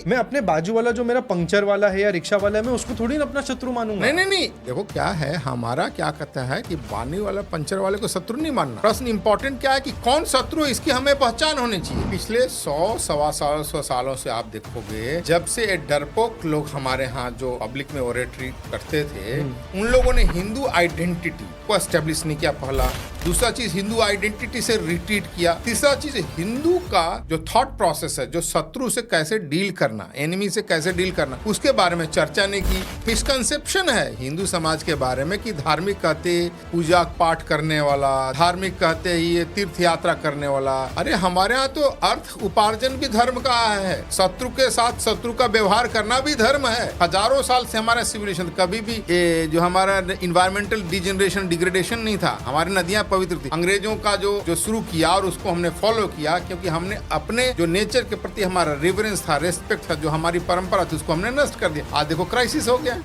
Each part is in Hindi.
मैं अपने बाजू वाला जो मेरा पंक्चर वाला है या रिक्शा वाला है, मैं उसको थोड़ी ना अपना शत्रु मानूंगा। नहीं, देखो क्या है, हमारा क्या कहता है कि बानी वाला पंचर वाले को शत्रु नहीं मानना। प्रश्न इंपॉर्टेंट क्या है कि कौन शत्रु है, इसकी हमें पहचान होनी चाहिए। पिछले 100 सालों से आप देखोगे, जब से ये डरपोक लोग हमारे यहाँ जो पब्लिक में ओरेटरी करते थे, उन लोगों ने हिंदू आइडेंटिटी को एस्टेब्लिश नहीं किया। पहला, दूसरा चीज हिंदू आइडेंटिटी से रिट्रीट किया। तीसरा चीज हिंदू का जो थॉट प्रोसेस है, जो शत्रु से कैसे डील करना, एनिमी से कैसे डील करना, उसके बारे में चर्चा नहीं की। मिसकंसेप्शन है हिंदू समाज के बारे में कि धार्मिक कहते पूजा पाठ करने वाला, धार्मिक कहते ये तीर्थ यात्रा करने वाला। अरे हमारे यहाँ तो अर्थ उपार्जन भी धर्म का है, शत्रु के साथ शत्रु का व्यवहार करना भी धर्म है। हजारों साल से हमारा सिविलाइजेशन, कभी भी जो हमारा इन्वायरमेंटल डिजेनरेशन डिग्रेडेशन नहीं था। हमारी नदियां पवित्र थी। अंग्रेजों का जो शुरू किया और उसको हमने फॉलो किया, क्योंकि हमने अपने जो नेचर के प्रति हमारा रिवरेंस था, रेस्पेक्ट था, जो हमारी परंपरा थी, उसको हमने नष्ट कर दिया। आज देखो क्राइसिस हो गया।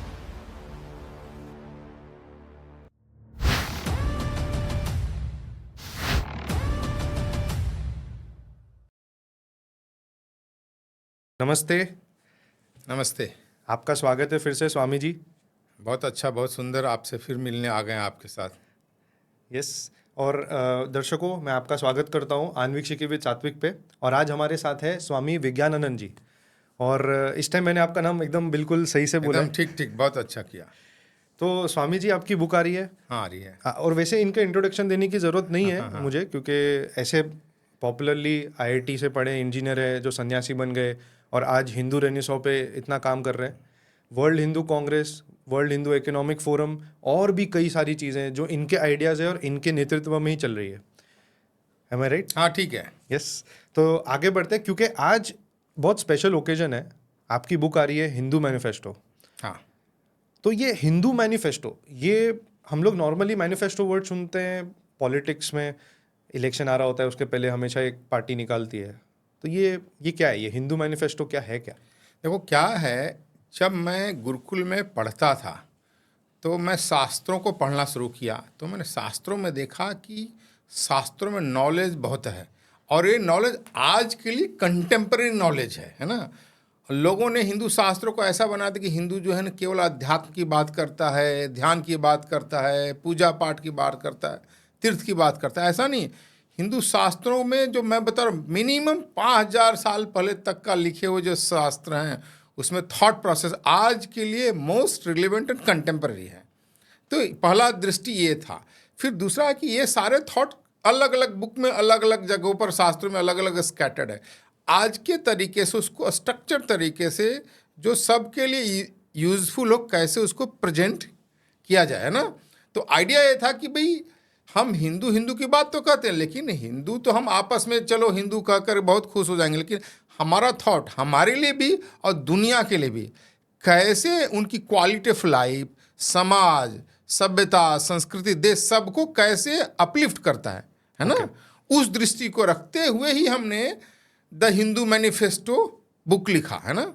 नमस्ते। नमस्ते, आपका स्वागत है फिर से स्वामी जी। बहुत अच्छा, बहुत सुंदर, आपसे फिर मिलने आ गए आपके साथ। यस। और दर्शकों, मैं आपका स्वागत करता हूँ आणविक शिकी विद सात्विक पे। और आज हमारे साथ है स्वामी विज्ञानानंद जी। और इस टाइम मैंने आपका नाम एकदम बिल्कुल सही से बोला। एकदम ठीक, बहुत अच्छा किया। तो स्वामी जी, आपकी बुक आ रही है? हाँ, आ रही है। और वैसे इनका इंट्रोडक्शन देने की ज़रूरत नहीं है मुझे, क्योंकि ऐसे पॉपुलरली आईआईटी से पढ़े इंजीनियर है जो सन्यासी बन गए और आज हिंदू रेनेसां पे इतना काम कर रहे हैं। World Hindu Congress, world Hindu economic forum और भी कई सारी चीज़ें जो इनके आइडियाज़ है और इनके नेतृत्व में ही चल रही है। एम आई राइट? हाँ, ठीक है। यस। तो आगे बढ़ते हैं, क्योंकि आज बहुत स्पेशल ओकेजन है। आपकी बुक आ रही है हिंदू मैनिफेस्टो। हाँ, तो ये हिंदू मैनिफेस्टो, ये हम लोग नॉर्मली मैनिफेस्टो वर्ड सुनते हैं पॉलिटिक्स में, इलेक्शन आ रहा होता है उसके पहले हमेशा एक पार्टी निकालती है। तो ये क्या है, ये हिंदू मैनिफेस्टो क्या है? क्या देखो क्या है, जब मैं गुरुकुल में पढ़ता था तो मैं शास्त्रों को पढ़ना शुरू किया, तो मैंने शास्त्रों में देखा कि शास्त्रों में नॉलेज बहुत है, और ये नॉलेज आज के लिए कंटेम्प्रेरी नॉलेज है ना। लोगों ने हिंदू शास्त्रों को ऐसा बना दिया कि हिंदू जो है ना केवल अध्यात्म की बात करता है, ध्यान की बात करता है, पूजा पाठ की बात करता है, तीर्थ की बात करता है। ऐसा नहीं। हिंदू शास्त्रों में जो मैं बता रहा हूँ, मिनिमम 5000 साल पहले तक का लिखे हुए जो शास्त्र हैं, उसमें थॉट प्रोसेस आज के लिए मोस्ट रिलेवेंट एंड कंटेम्प्रेरी है। तो पहला दृष्टि ये था। फिर दूसरा है कि ये सारे थॉट अलग अलग बुक में, अलग अलग जगहों पर, शास्त्रों में अलग अलग स्कैटर्ड है। आज के तरीके से उसको स्ट्रक्चर तरीके से जो सबके लिए यूजफुल हो, कैसे उसको प्रेजेंट किया जाए, है ना। तो आइडिया ये था कि भाई हम हिंदू की बात तो कहते हैं, लेकिन हिंदू तो हम आपस में चलो हिंदू कहकर बहुत खुश हो जाएंगे, लेकिन हमारा थॉट हमारे लिए भी और दुनिया के लिए भी कैसे उनकी क्वालिटी ऑफ लाइफ, समाज, सभ्यता, संस्कृति, देश, सबको कैसे अपलिफ्ट करता है ना। उस दृष्टि को रखते हुए ही हमने द हिंदू मैनिफेस्टो बुक लिखा, है ना।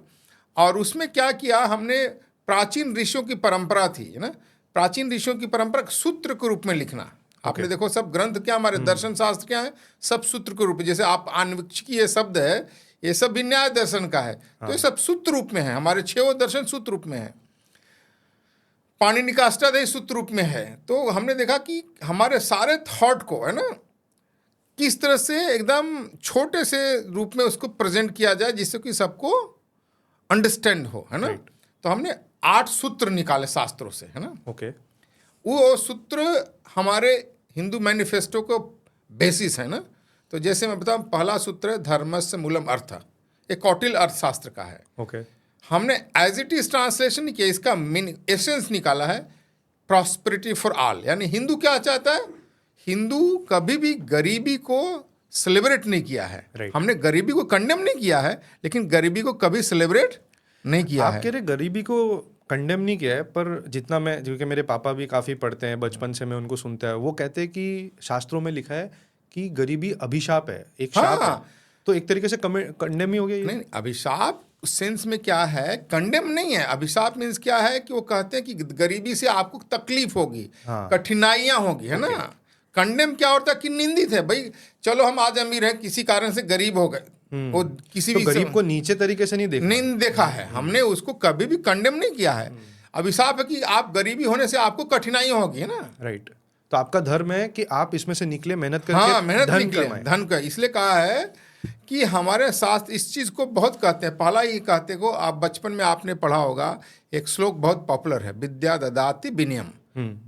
और उसमें क्या किया हमने, प्राचीन ऋषियों की परंपरा थी, है ना, प्राचीन ऋषियों की परंपरा सूत्र के रूप में लिखना। आपने देखो सब ग्रंथ क्या, हमारे दर्शन शास्त्र क्या है, सब सूत्र के रूप में। जैसे आप आणविक ये शब्द है, ये सब भी न्याय दर्शन का है। तो ये सब सूत्र रूप में है। हमारे 6 दर्शन सूत्र रूप में है। पाणिनि का अष्टाध्यायी सूत्र रूप में है। तो हमने देखा कि हमारे सारे थॉट को, है ना, किस तरह से एकदम छोटे से रूप में उसको प्रेजेंट किया जाए जिससे कि सबको अंडरस्टैंड हो, है ना। तो हमने 8 सूत्र निकाले शास्त्रों से, है ना। वो सूत्र हमारे हिंदू मैनिफेस्टो को बेसिस है ना। तो जैसे मैं बताऊं, पहला सूत्र है धर्मस्य मूलम अर्थ, ये कौटिल्य अर्थशास्त्र का है। हमने एज इट इज ट्रांसलेशन किया, इसका एसेंस निकाला है प्रॉस्पेरिटी फॉर ऑल। यानी हिंदू क्या चाहता है, हिंदू कभी भी गरीबी को सेलिब्रेट नहीं किया है। हमने गरीबी को कंडेम नहीं किया है, लेकिन गरीबी को कभी सेलिब्रेट नहीं किया है। आप कह रहे गरीबी को कंडेम नहीं किया है, पर जितना मैं, क्योंकि मेरे पापा भी काफ़ी पढ़ते हैं, बचपन से मैं उनको सुनता है, वो कहते हैं कि शास्त्रों में लिखा है कि गरीबी अभिशाप है, एक शाप है। तो एक तरीके से कंडेम ही हो गया। नहीं, अभिशाप उस सेंस में क्या है, कंडेम नहीं है। अभिशाप मीन्स क्या है कि वो कहते हैं कि गरीबी से आपको तकलीफ होगी, कठिनाइयां होगी, है ना। कंडेम क्या होता है कि निंदित है, भाई चलो हम आज अमीर हैं, किसी कारण से गरीब हो गए, वो किसी तो भी गरीब को नीचे तरीके से नहीं देखा। नहीं देखा है, हमने उसको कभी भी कंडेम नहीं किया है। अभिशाप है कि आप गरीबी होने से आपको कठिनाई होगी ना। राइट। तो आपका धर्म है कि आप इसमें से निकले, मेहनत करके हाँ, मेहनत धन निकले, कमाएं। धन का इसलिए कहा है कि हमारे शास्त्र इस चीज को बहुत कहते हैं। पहला ही कहते को आप बचपन में आपने पढ़ा होगा, एक श्लोक बहुत पॉपुलर है, विद्या ददाति विनयम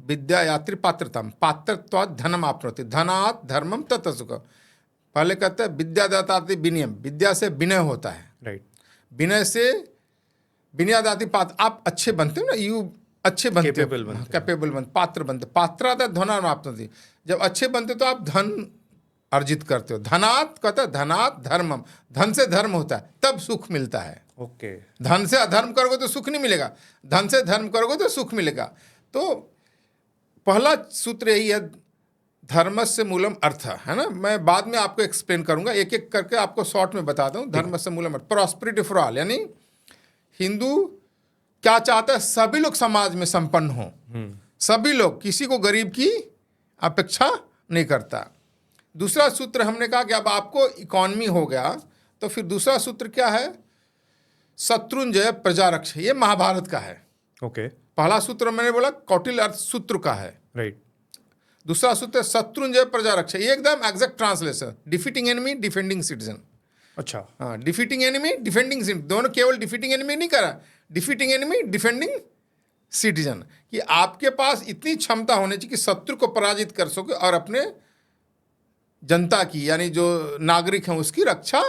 विद्या यात्री पात्रतम पात्रत्वात् धनम आपनोति धनात् धर्मम तत् सुखम। पहले कहते हैं विद्या ददाति विनयम, विद्या से विनय होता है, राइट। विनय से विनय दाति पात्र, आप अच्छे बनते हो ना, यू अच्छे बनते हो, कैपेबल बनते, पात्र बनते, पात्रात धनम आपनोति। जब अच्छे बनते तो आप धन अर्जित करते हो। धनात् कहता है धनात् धर्मम, धन से धर्म होता है तब सुख मिलता है। ओके। धन से अधर्म करोगे तो सुख नहीं मिलेगा, धन से धर्म करोगे तो सुख मिलेगा। तो पहला सूत्र यही है, धर्मस्य मूलम अर्थ, है ना। मैं बाद में आपको एक्सप्लेन करूंगा, एक एक करके आपको शॉर्ट में बता दूं। धर्मस्य मूलम अर्थ, प्रॉस्पेरिटी फॉर ऑल, यानी हिंदू क्या चाहता है, सभी लोग समाज में संपन्न हो, सभी लोग, किसी को गरीब की अपेक्षा नहीं करता। दूसरा सूत्र हमने कहा कि अब आपको इकॉनमी हो गया, तो फिर दूसरा सूत्र क्या है, शत्रुंजय प्रजा रक्ष, ये महाभारत का है। ओके। पहला सूत्र मैंने बोला कौटिल्य अर्थ सूत्र का है, राइट। दूसरा सूत्र शत्रुंजय प्रजा रक्षा, ये एकदम exact translation, defeating enemy defending citizen. अच्छा। हाँ, डिफीटिंग एनिमी डिफेंडिंग सिटीजन, दोनों, केवल डिफीटिंग एनिमी नहीं करा, डिफीटिंग एनिमी डिफेंडिंग सिटीजन, कि आपके पास इतनी क्षमता होनी चाहिए कि शत्रु को पराजित कर सके और अपने जनता की, यानी जो नागरिक हैं उसकी रक्षा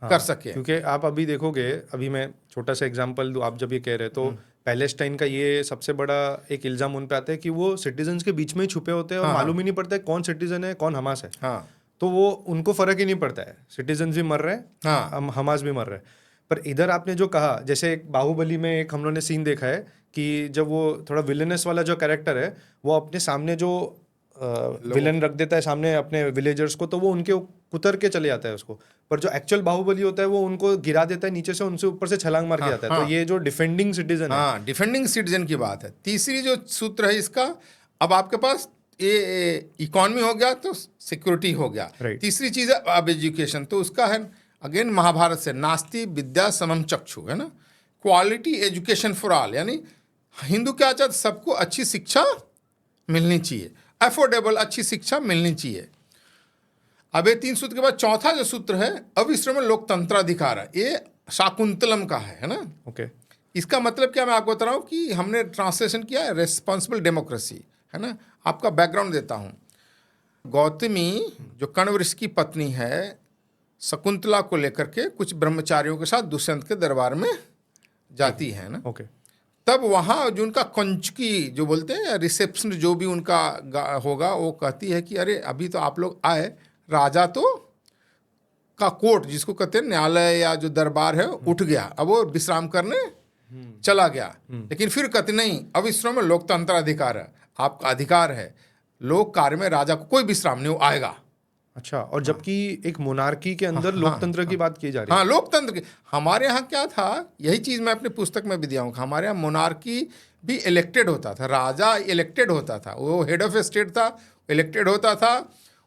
कर सके। क्योंकि आप अभी देखोगे, अभी मैं छोटा सा एग्जांपल दूं, आप जब ये कह रहे तो पैलेस्टाइन का ये सबसे बड़ा एक इल्जाम उन पे आता है कि वो सिटीजन्स के बीच में ही छुपे होते हैं और मालूम ही नहीं पड़ता है कौन सिटीजन है कौन हमास है। हाँ, तो वो उनको फर्क ही नहीं पड़ता है, सिटीजन्स भी मर रहे हैं, हाँ, हमास भी मर रहे हैं। पर इधर आपने जो कहा, जैसे एक बाहुबली में एक हम लोगों ने सीन देखा है कि जब वो थोड़ा विलेनस वाला जो कैरेक्टर है, वो अपने सामने जो विलन रख देता है सामने अपने विलेजर्स को, तो वो उनके कुतर के चले जाता है उसको। पर जो एक्चुअल बाहुबली होता है वो उनको गिरा देता है नीचे से, उनसे ऊपर से छलांग मार के जाता है। तो ये जो डिफेंडिंग सिटीजन है, हाँ, डिफेंडिंग सिटीजन की बात है। तीसरी जो सूत्र है इसका, अब आपके पास ये इकॉनमी हो गया तो सिक्योरिटी हो गया। तीसरी चीज है अब एजुकेशन, तो उसका है अगेन महाभारत से, नास्ति विद्या समम चक्षु, है ना, क्वालिटी एजुकेशन फॉर ऑल, यानी हिंदू क्या चाहते, सबको अच्छी शिक्षा मिलनी चाहिए, अफोर्डेबल अच्छी शिक्षा मिलनी चाहिए। अब ये 3 सूत्र के बाद चौथा जो सूत्र है, अविश्रम लोकतंत्राधिकार है, ये शाकुंतलम का है ना। ओके। इसका मतलब क्या, मैं आपको बता रहा हूँ कि हमने ट्रांसलेशन किया है रेस्पॉन्सिबल डेमोक्रेसी, है ना। आपका बैकग्राउंड देता हूँ। गौतमी जो कण्व ऋषि की पत्नी है, शकुंतला को लेकर के कुछ ब्रह्मचारियों के साथ दुष्यंत के दरबार में जाती है ना। ओके। तब वहाँ जो उनका कंचकी जो बोलते हैं, रिसेप्शन जो भी उनका होगा, वो कहती है कि अरे अभी तो आप लोग आए, राजा तो का कोर्ट जिसको कहते हैं न्यायालय या जो दरबार है उठ गया, अब वो विश्राम करने चला गया। लेकिन फिर कहते नहीं, अब विश्राम में लोकतंत्र अधिकार है, आपका अधिकार है, लोक कार्य में राजा को कोई विश्राम नहीं, वो आएगा। अच्छा, और जबकि एक मोनार्की के अंदर लोकतंत्र की बात की जा रही है। हाँ, लोकतंत्र की, हमारे यहाँ क्या था, यही चीज़ मैं अपनी पुस्तक में भी दिया हूँ, हमारे यहाँ मोनार्की भी इलेक्टेड होता था, राजा इलेक्टेड होता था, वो हेड ऑफ स्टेट था, इलेक्टेड होता था,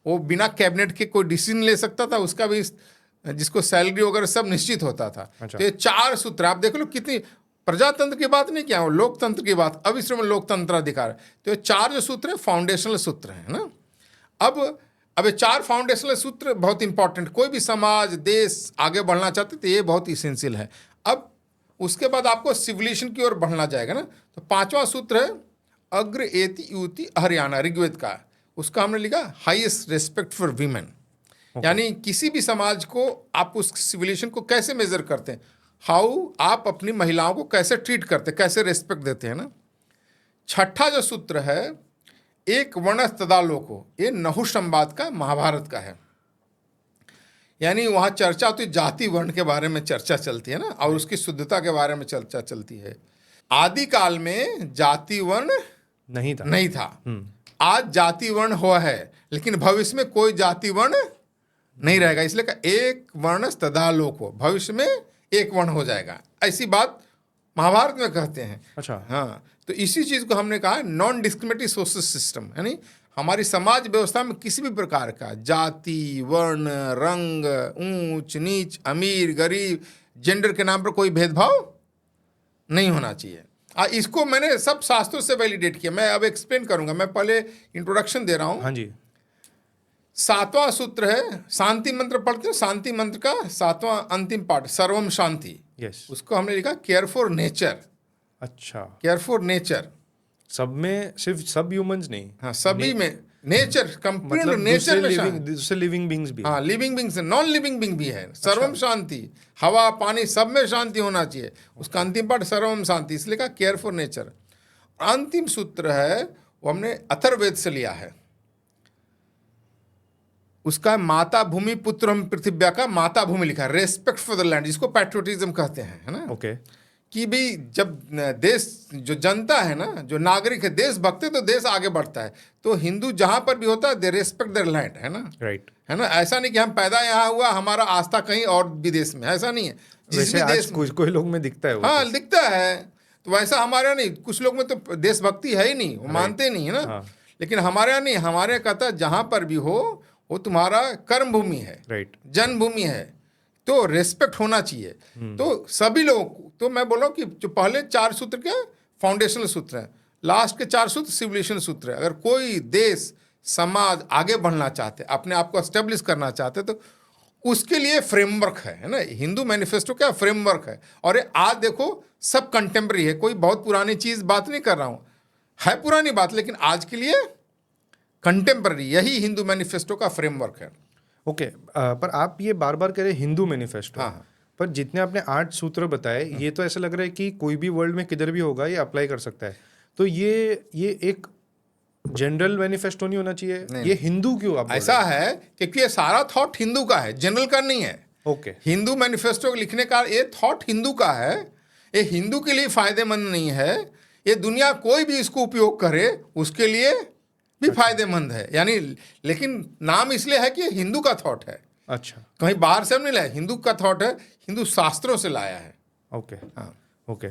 वो बिना कैबिनेट के कोई डिसीजन ले सकता था, उसका भी जिसको सैलरी वगैरह सब निश्चित होता था। अच्छा। तो ये 4 सूत्र आप देख लो, कितनी प्रजातंत्र की बात नहीं, क्या वो लोकतंत्र की बात, अविश्रम लोकतंत्र अधिकार। तो ये 4 जो सूत्र है फाउंडेशनल सूत्र है ना। अब ये 4 फाउंडेशनल सूत्र बहुत इंपॉर्टेंट, कोई भी समाज देश आगे बढ़ना चाहते तो ये बहुत इसेंशियल है। अब उसके बाद आपको सिविलाइजेशन की ओर बढ़ना जाएगा ना। तो 5वां सूत्र है अग्र एति युति हरियाणा, ऋग्वेद का, उसका हमने लिखा हाईएस्ट रेस्पेक्ट फॉर वीमेन। यानी किसी भी समाज को आप उस सिविलाइजेशन को कैसे मेजर करते हैं, हाउ आप अपनी महिलाओं को कैसे ट्रीट करते हैं, कैसे रेस्पेक्ट देते हैं ना। 6ठा जो सूत्र है एक वर्ण तदा लोको, ये नहुष संवाद का महाभारत का है। यानी वहाँ चर्चा होती जाति वर्ण के बारे में चर्चा चलती है ना, और उसकी शुद्धता के बारे में चर्चा चलती है। आदि काल में जाति वर्ण नहीं था। आज जाति वर्ण हुआ है, लेकिन भविष्य में कोई जाति वर्ण नहीं रहेगा, इसलिए का एक वर्ण तदा लोको, भविष्य में एक वर्ण हो जाएगा, ऐसी बात महाभारत में कहते हैं। अच्छा। हाँ, तो इसी चीज को हमने कहा नॉन डिस्क्रिमिनेटरी सोशल सिस्टम, यानी हमारी समाज व्यवस्था में किसी भी प्रकार का जाति, वर्ण, रंग, ऊंच नीच, अमीर गरीब, जेंडर के नाम पर कोई भेदभाव नहीं होना चाहिए। इसको मैंने सब शास्त्रों से वैलिडेट किया। मैं अब एक्सप्लेन करूंगा, मैं पहले इंट्रोडक्शन दे रहा हूं। हाँ जी। 7वां सूत्र है, शांति मंत्र पढ़ते हैं, शांति मंत्र का 7वां अंतिम पार्ट, सर्वम शांति। यस। उसको हमने लिखा केयर फॉर नेचर। अच्छा, केयर फॉर नेचर। सब में, सिर्फ सब ह्यूमंस नहीं। हाँ, सभी में नेचर, कंप्लीट मतलब नेचर में दूसरे लिविंग बींग्स भी। हाँ, living beings, non living being भी है। सर्वम शांति, हवा पानी सब में शांति होना चाहिए। उसका अंतिम पार्ट सर्वम शांति, इसलिए कहा केयर फॉर नेचर। अंतिम सूत्र है वो हमने अथर्ववेद से लिया है। उसका माता भूमि पुत्र हम पृथिव्या का माता भूमि लिखा है, रेस्पेक्ट फॉर द लैंड, जिसको पैट्रियोटिज्म कहते हैं, है ना। ओके। कि भी जब देश, जो जनता है ना, जो नागरिक है, देशभक्त है, तो देश आगे बढ़ता है। तो हिंदू जहां पर भी होता है, दे रेस्पेक्ट देयर लैंड, है ना। राइट। है ना, ऐसा नहीं कि हम पैदा यहाँ हुआ, हमारा आस्था कहीं और विदेश में, ऐसा नहीं है। जिस भी देश कोई लोग में दिखता है वो। हाँ, दिखता है। तो वैसा हमारे यहाँ नहीं, कुछ लोग में तो देशभक्ति है ही नहीं, वो मानते नहीं, है ना। लेकिन हमारे यहाँ नहीं, हमारे कहता है जहां पर भी हो वो तुम्हारा कर्म भूमि है, राइट, जन्मभूमि है, तो रेस्पेक्ट होना चाहिए। तो सभी लोगों को, तो मैं बोल रहा हूँ कि जो पहले 4 सूत्र के फाउंडेशनल सूत्र हैं, लास्ट के 4 सूत्र सिविलाइजेशन सूत्र है। अगर कोई देश समाज आगे बढ़ना चाहते, अपने आप को एस्टेब्लिश करना चाहते, तो उसके लिए फ्रेमवर्क है ना। हिंदू मैनिफेस्टो क्या फ्रेमवर्क है। और ये आज देखो सब कंटेम्प्रेरी है, कोई बहुत पुरानी चीज बात नहीं कर रहा हूँ, है पुरानी बात, लेकिन आज के लिए कंटेम्प्रेरी, यही हिंदू मैनिफेस्टो का फ्रेमवर्क है। ओके। पर आप ये बार बार कह रहे हिंदू मैनिफेस्टो। हाँ। पर जितने आपने 8 सूत्र बताए, ये तो ऐसा लग रहा है कि कोई भी वर्ल्ड में किधर भी होगा ये अप्लाई कर सकता है। तो ये एक जनरल मैनिफेस्टो नहीं होना चाहिए? ये हिंदू क्यों आप ऐसा है क्योंकि ये सारा थॉट हिंदू का है, जनरल का नहीं है। ओके। हिंदू मैनिफेस्टो लिखने का ये थॉट हिंदू का है, ये हिंदू के लिए फायदेमंद नहीं है। ये दुनिया कोई भी इसको उपयोग करे उसके लिए भी फायदेमंद है, यानी, लेकिन नाम इसलिए है कि हिंदू का थॉट है। अच्छा, कहीं बाहर से हम नहीं लाया, हिंदू का थॉट है, हिंदू शास्त्रों से लाया है। ओके। हाँ, ओके।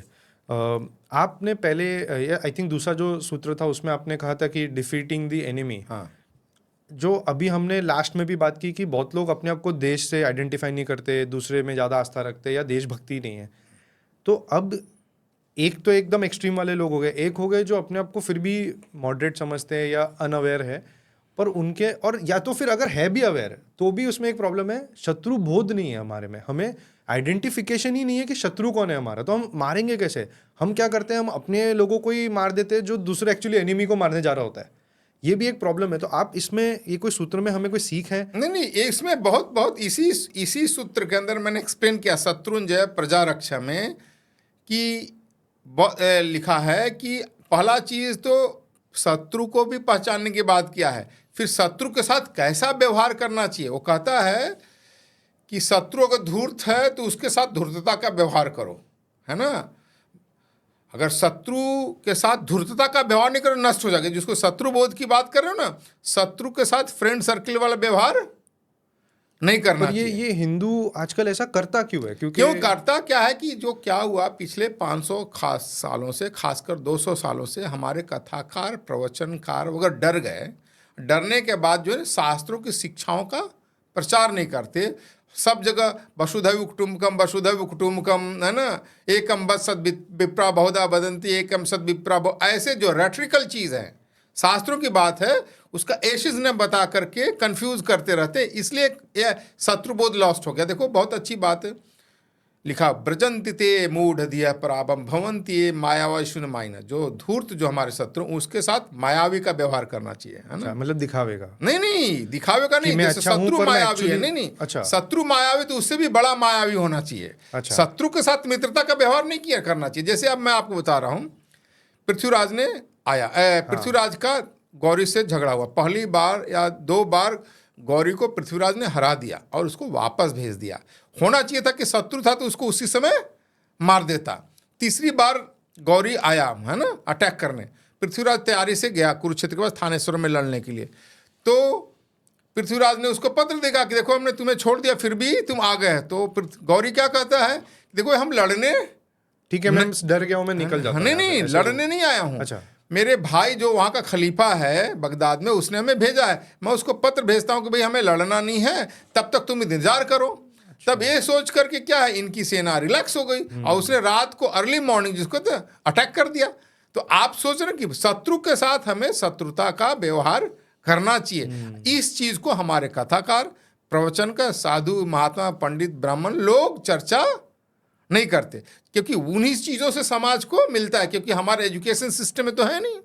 आपने पहले आई थिंक दूसरा जो सूत्र था उसमें आपने कहा था कि डिफीटिंग द एनिमी। हाँ, जो अभी हमने लास्ट में भी बात की कि बहुत लोग अपने आप को देश से आइडेंटिफाई नहीं करते, दूसरे में ज़्यादा आस्था रखते या देशभक्ति नहीं है। तो अब एक तो एकदम एक्सट्रीम वाले लोग हो गए, एक हो गए जो अपने आप को फिर भी मॉडरेट समझते हैं या अनअवेयर है, पर उनके, और या तो फिर अगर है भी अवेयर तो भी उसमें एक प्रॉब्लम है, शत्रु बोध नहीं है हमारे में, हमें आइडेंटिफिकेशन ही नहीं है कि शत्रु कौन है हमारा, तो हम मारेंगे कैसे? हम क्या करते हैं, हम अपने लोगों को ही मार देते हैं जो दूसरे एक्चुअली एनिमी को मारने जा रहा होता है। ये भी एक प्रॉब्लम है। तो आप इसमें, ये कोई सूत्र में हमें कोई सीख है? नहीं, इसमें बहुत इसी सूत्र के अंदर मैंने एक्सप्लेन किया, शत्रुंजय प्रजा रक्षा में, कि लिखा है कि पहला चीज तो शत्रु को भी पहचानने की बात किया है, फिर शत्रु के साथ कैसा व्यवहार करना चाहिए। वो कहता है कि शत्रु अगर धूर्त है तो उसके साथ धूर्तता का व्यवहार करो, है ना। अगर शत्रु के साथ धूर्तता का व्यवहार नहीं करो, नष्ट हो जाएगा। जिसको शत्रु बोध की बात कर रहे हो ना, शत्रु के साथ फ्रेंड सर्किल वाला व्यवहार नहीं करना चाहिए। ये हिंदू आजकल ऐसा करता क्यों है? क्यों करता क्या है कि जो क्या हुआ पिछले 500 खास सालों से, खासकर 200 सालों से, हमारे कथाकार प्रवचनकार वगैरह डर गए। डरने के बाद जो है शास्त्रों की शिक्षाओं का प्रचार नहीं करते। सब जगह वसुधैव कुटुम्बकम, है ना, एकम बद सद विप्रा बहुधा वदंती एकम सद विप्रा, ऐसे जो रेट्रिकल चीज़ है, शास्त्रों की बात है, उसका एशिज ने बता करके कंफ्यूज करते रहते, इसलिए ये शत्रुबोध लॉस्ट हो गया। देखो बहुत अच्छी बात है, लिखा ब्रजंति ते मूढ़ दिया पराबम भवंती मायावा शुन माइना। जो धूर्त, जो हमारे शत्रु, उसके साथ मायावी का व्यवहार करना चाहिए, है ना। मतलब दिखावे का नहीं, दिखावे का नहीं। जैसे शत्रु मायावी है, नहीं, अच्छा, शत्रु मायावी तो उससे भी बड़ा मायावी होना चाहिए। अच्छा। शत्रु के साथ मित्रता का व्यवहार नहीं किया करना चाहिए। जैसे अब मैं आपको बता रहा हूँ, पृथ्वीराज ने आया, पृथ्वीराज का गौरी से झगड़ा हुआ, पहली बार या 2 बार गौरी को पृथ्वीराज ने हरा दिया और उसको वापस भेज दिया। होना चाहिए था कि शत्रु था तो उसको उसी समय मार देता। तीसरी बार गौरी आया, है ना, अटैक करने, पृथ्वीराज तैयारी से गया कुरुक्षेत्र के पास थानेश्वर में लड़ने के लिए। तो पृथ्वीराज ने उसको पत्र देखा कि देखो हमने तुम्हें छोड़ दिया फिर भी तुम आ गए। तो गौरी क्या कहता है, देखो हम लड़ने, ठीक है मैं डर गया हूं, मैं निकल जाता हूं। नहीं, लड़ने नहीं आया हूं। अच्छा। मेरे भाई जो वहाँ का खलीफा है बगदाद में, उसने हमें भेजा है, मैं उसको पत्र भेजता हूँ कि भाई हमें लड़ना नहीं है, तब तक तुम इंतजार करो। तब ये सोच करके क्या है, इनकी सेना रिलैक्स हो गई और उसने रात को अर्ली मॉर्निंग जिसको तो अटैक कर दिया। तो आप सोच रहे हैं कि शत्रु के साथ हमें शत्रुता का व्यवहार करना चाहिए। इस चीज को हमारे कथाकार, प्रवचन का, साधु, महात्मा, पंडित, ब्राह्मण लोग चर्चा नहीं करते, क्योंकि उन्हीं चीज़ों से समाज को मिलता है, क्योंकि हमारे एजुकेशन सिस्टम में तो है नहीं,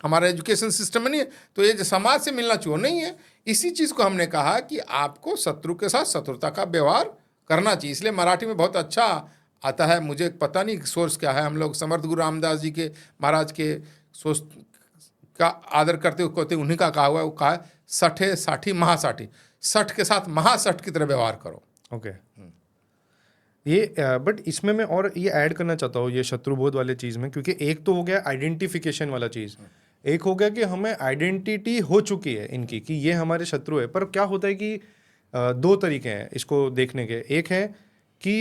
हमारा एजुकेशन सिस्टम में नहीं है, तो ये जो समाज से मिलना चाहिए नहीं है। इसी चीज़ को हमने कहा कि आपको शत्रु के साथ शत्रुता का व्यवहार करना चाहिए। इसलिए मराठी में बहुत अच्छा आता है, मुझे पता नहीं सोर्स क्या है, हम लोग समर्थ गुरु रामदास जी के महाराज के सोच का आदर करते कहते उन्हीं का कहा हुआ है, वो कहा है सठे साठी महासाठी, सठ के साथ महासठ की तरह व्यवहार करो। ओके ये बट इसमें मैं और ये ऐड करना चाहता हूँ ये शत्रुबोध वाले चीज़ में, क्योंकि एक तो हो गया आइडेंटिफिकेशन वाला चीज़, एक हो गया कि हमें आइडेंटिटी हो चुकी है इनकी कि ये हमारे शत्रु है। पर क्या होता है कि दो तरीके हैं इसको देखने के। एक है कि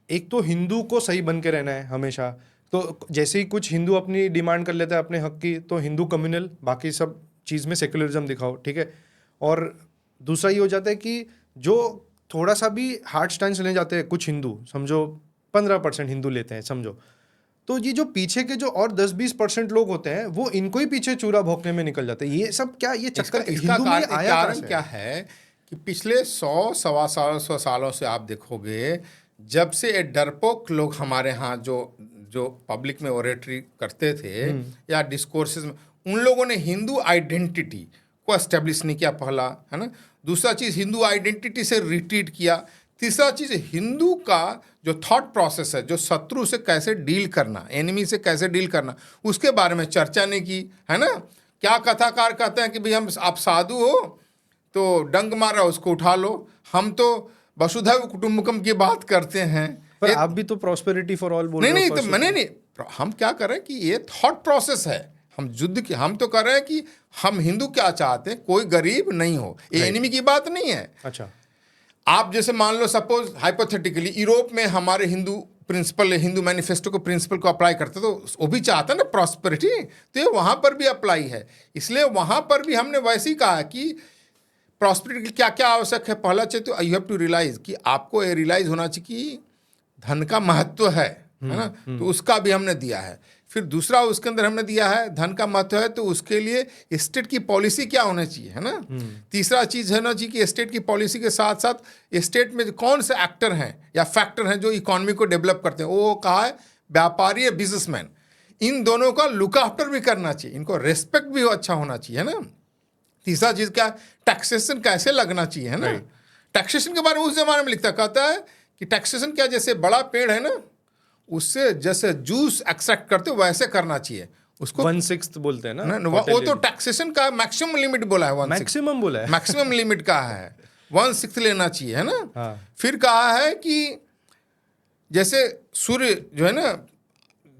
एक तो हिंदू को सही बन के रहना है हमेशा, तो जैसे ही कुछ हिंदू अपनी डिमांड कर लेता है अपने हक की, तो हिंदू कम्युनल, बाकी सब चीज़ में सेक्युलरिज्म दिखाओ, ठीक है। और दूसरा ये हो जाता है कि जो थोड़ा सा भी हार्ड स्टैंड ले जाते हैं कुछ हिंदू, समझो 15% हिंदू लेते हैं समझो, तो ये जो पीछे के जो और 10-20% लोग होते हैं वो इनको ही पीछे चूरा भोंकने में निकल जाते हैं। ये सब क्या, ये चक्कर हिंदू में आया कारण क्या है कि पिछले 100-125 सालों से आप देखोगे, जब से ये डरपोक लोग हमारे यहाँ जो पब्लिक में ओरेटरी करते थे या डिस्कोर्सेज में, उन लोगों ने हिंदू आइडेंटिटी को एस्टेब्लिश नहीं किया, पहला है ना। दूसरा चीज़, हिंदू आइडेंटिटी से रिट्रीट किया। तीसरा चीज़, हिंदू का जो थॉट प्रोसेस है, जो शत्रु से कैसे डील करना, एनिमी से कैसे डील करना, उसके बारे में चर्चा नहीं की, है ना। क्या कथाकार कहते हैं कि भाई आप साधु हो तो डंक मार रहा उसको उठा लो, हम तो वसुधैव कुटुंबकम की बात करते हैं। पर आप भी तो प्रॉस्पेरिटी फॉर ऑल बोल रहे हो। नहीं, तो मैंने नहीं, हम क्या कर रहे हैं कि ये थॉट प्रोसेस है, हम युद्ध की, हम तो कर रहे हैं कि हम हिंदू क्या चाहते हैं, कोई गरीब नहीं हो, ये एनिमी की बात नहीं है। अच्छा, आप जैसे मान लो सपोज हाइपोथेटिकली यूरोप में हमारे हिंदू प्रिंसिपल, हिंदू मैनिफेस्टो को प्रिंसिपल को अप्लाई करते, तो वो भी चाहता है ना प्रॉस्पेरिटी, तो ये वहाँ पर भी अप्लाई है। इसलिए वहाँ पर भी हमने वैसे ही कहा कि प्रॉस्पेरिटी क्या क्या आवश्यक है। पहला चीज तो यू हैव टू रियलाइज कि आपको ये रियलाइज होना चाहिए कि धन का महत्व है ना, तो उसका भी हमने दिया है। फिर दूसरा उसके अंदर हमने दिया है धन का महत्व है, तो उसके लिए स्टेट की पॉलिसी क्या होनी चाहिए, है ना। तीसरा चीज़ है ना जी कि स्टेट की पॉलिसी के साथ साथ स्टेट में कौन से एक्टर हैं या फैक्टर हैं जो इकोनॉमी को डेवलप करते हैं, वो कहा है व्यापारी या बिजनेसमैन, इन दोनों का लुक आफ्टर भी करना चाहिए, इनको रेस्पेक्ट भी अच्छा होना चाहिए, है ना। तीसरा चीज़ क्या, टैक्सेशन कैसे लगना चाहिए, है ना। टैक्सेशन के बारे में उस जमाने में लिखता, कहता है कि टैक्सेशन क्या, जैसे बड़ा पेड़ है ना, उससे जैसे जूस एक्सट्रैक्ट करते हो वैसे करना चाहिए उसको। 1/6 बोलते हैं ना, वो तो टैक्सेशन का मैक्सिमम लिमिट बोला है, 1/6 मैक्सिमम बोला है, मैक्सिमम लिमिट का है 1/6 लेना चाहिए, है ना। हाँ। फिर कहा है कि जैसे सूर्य जो है ना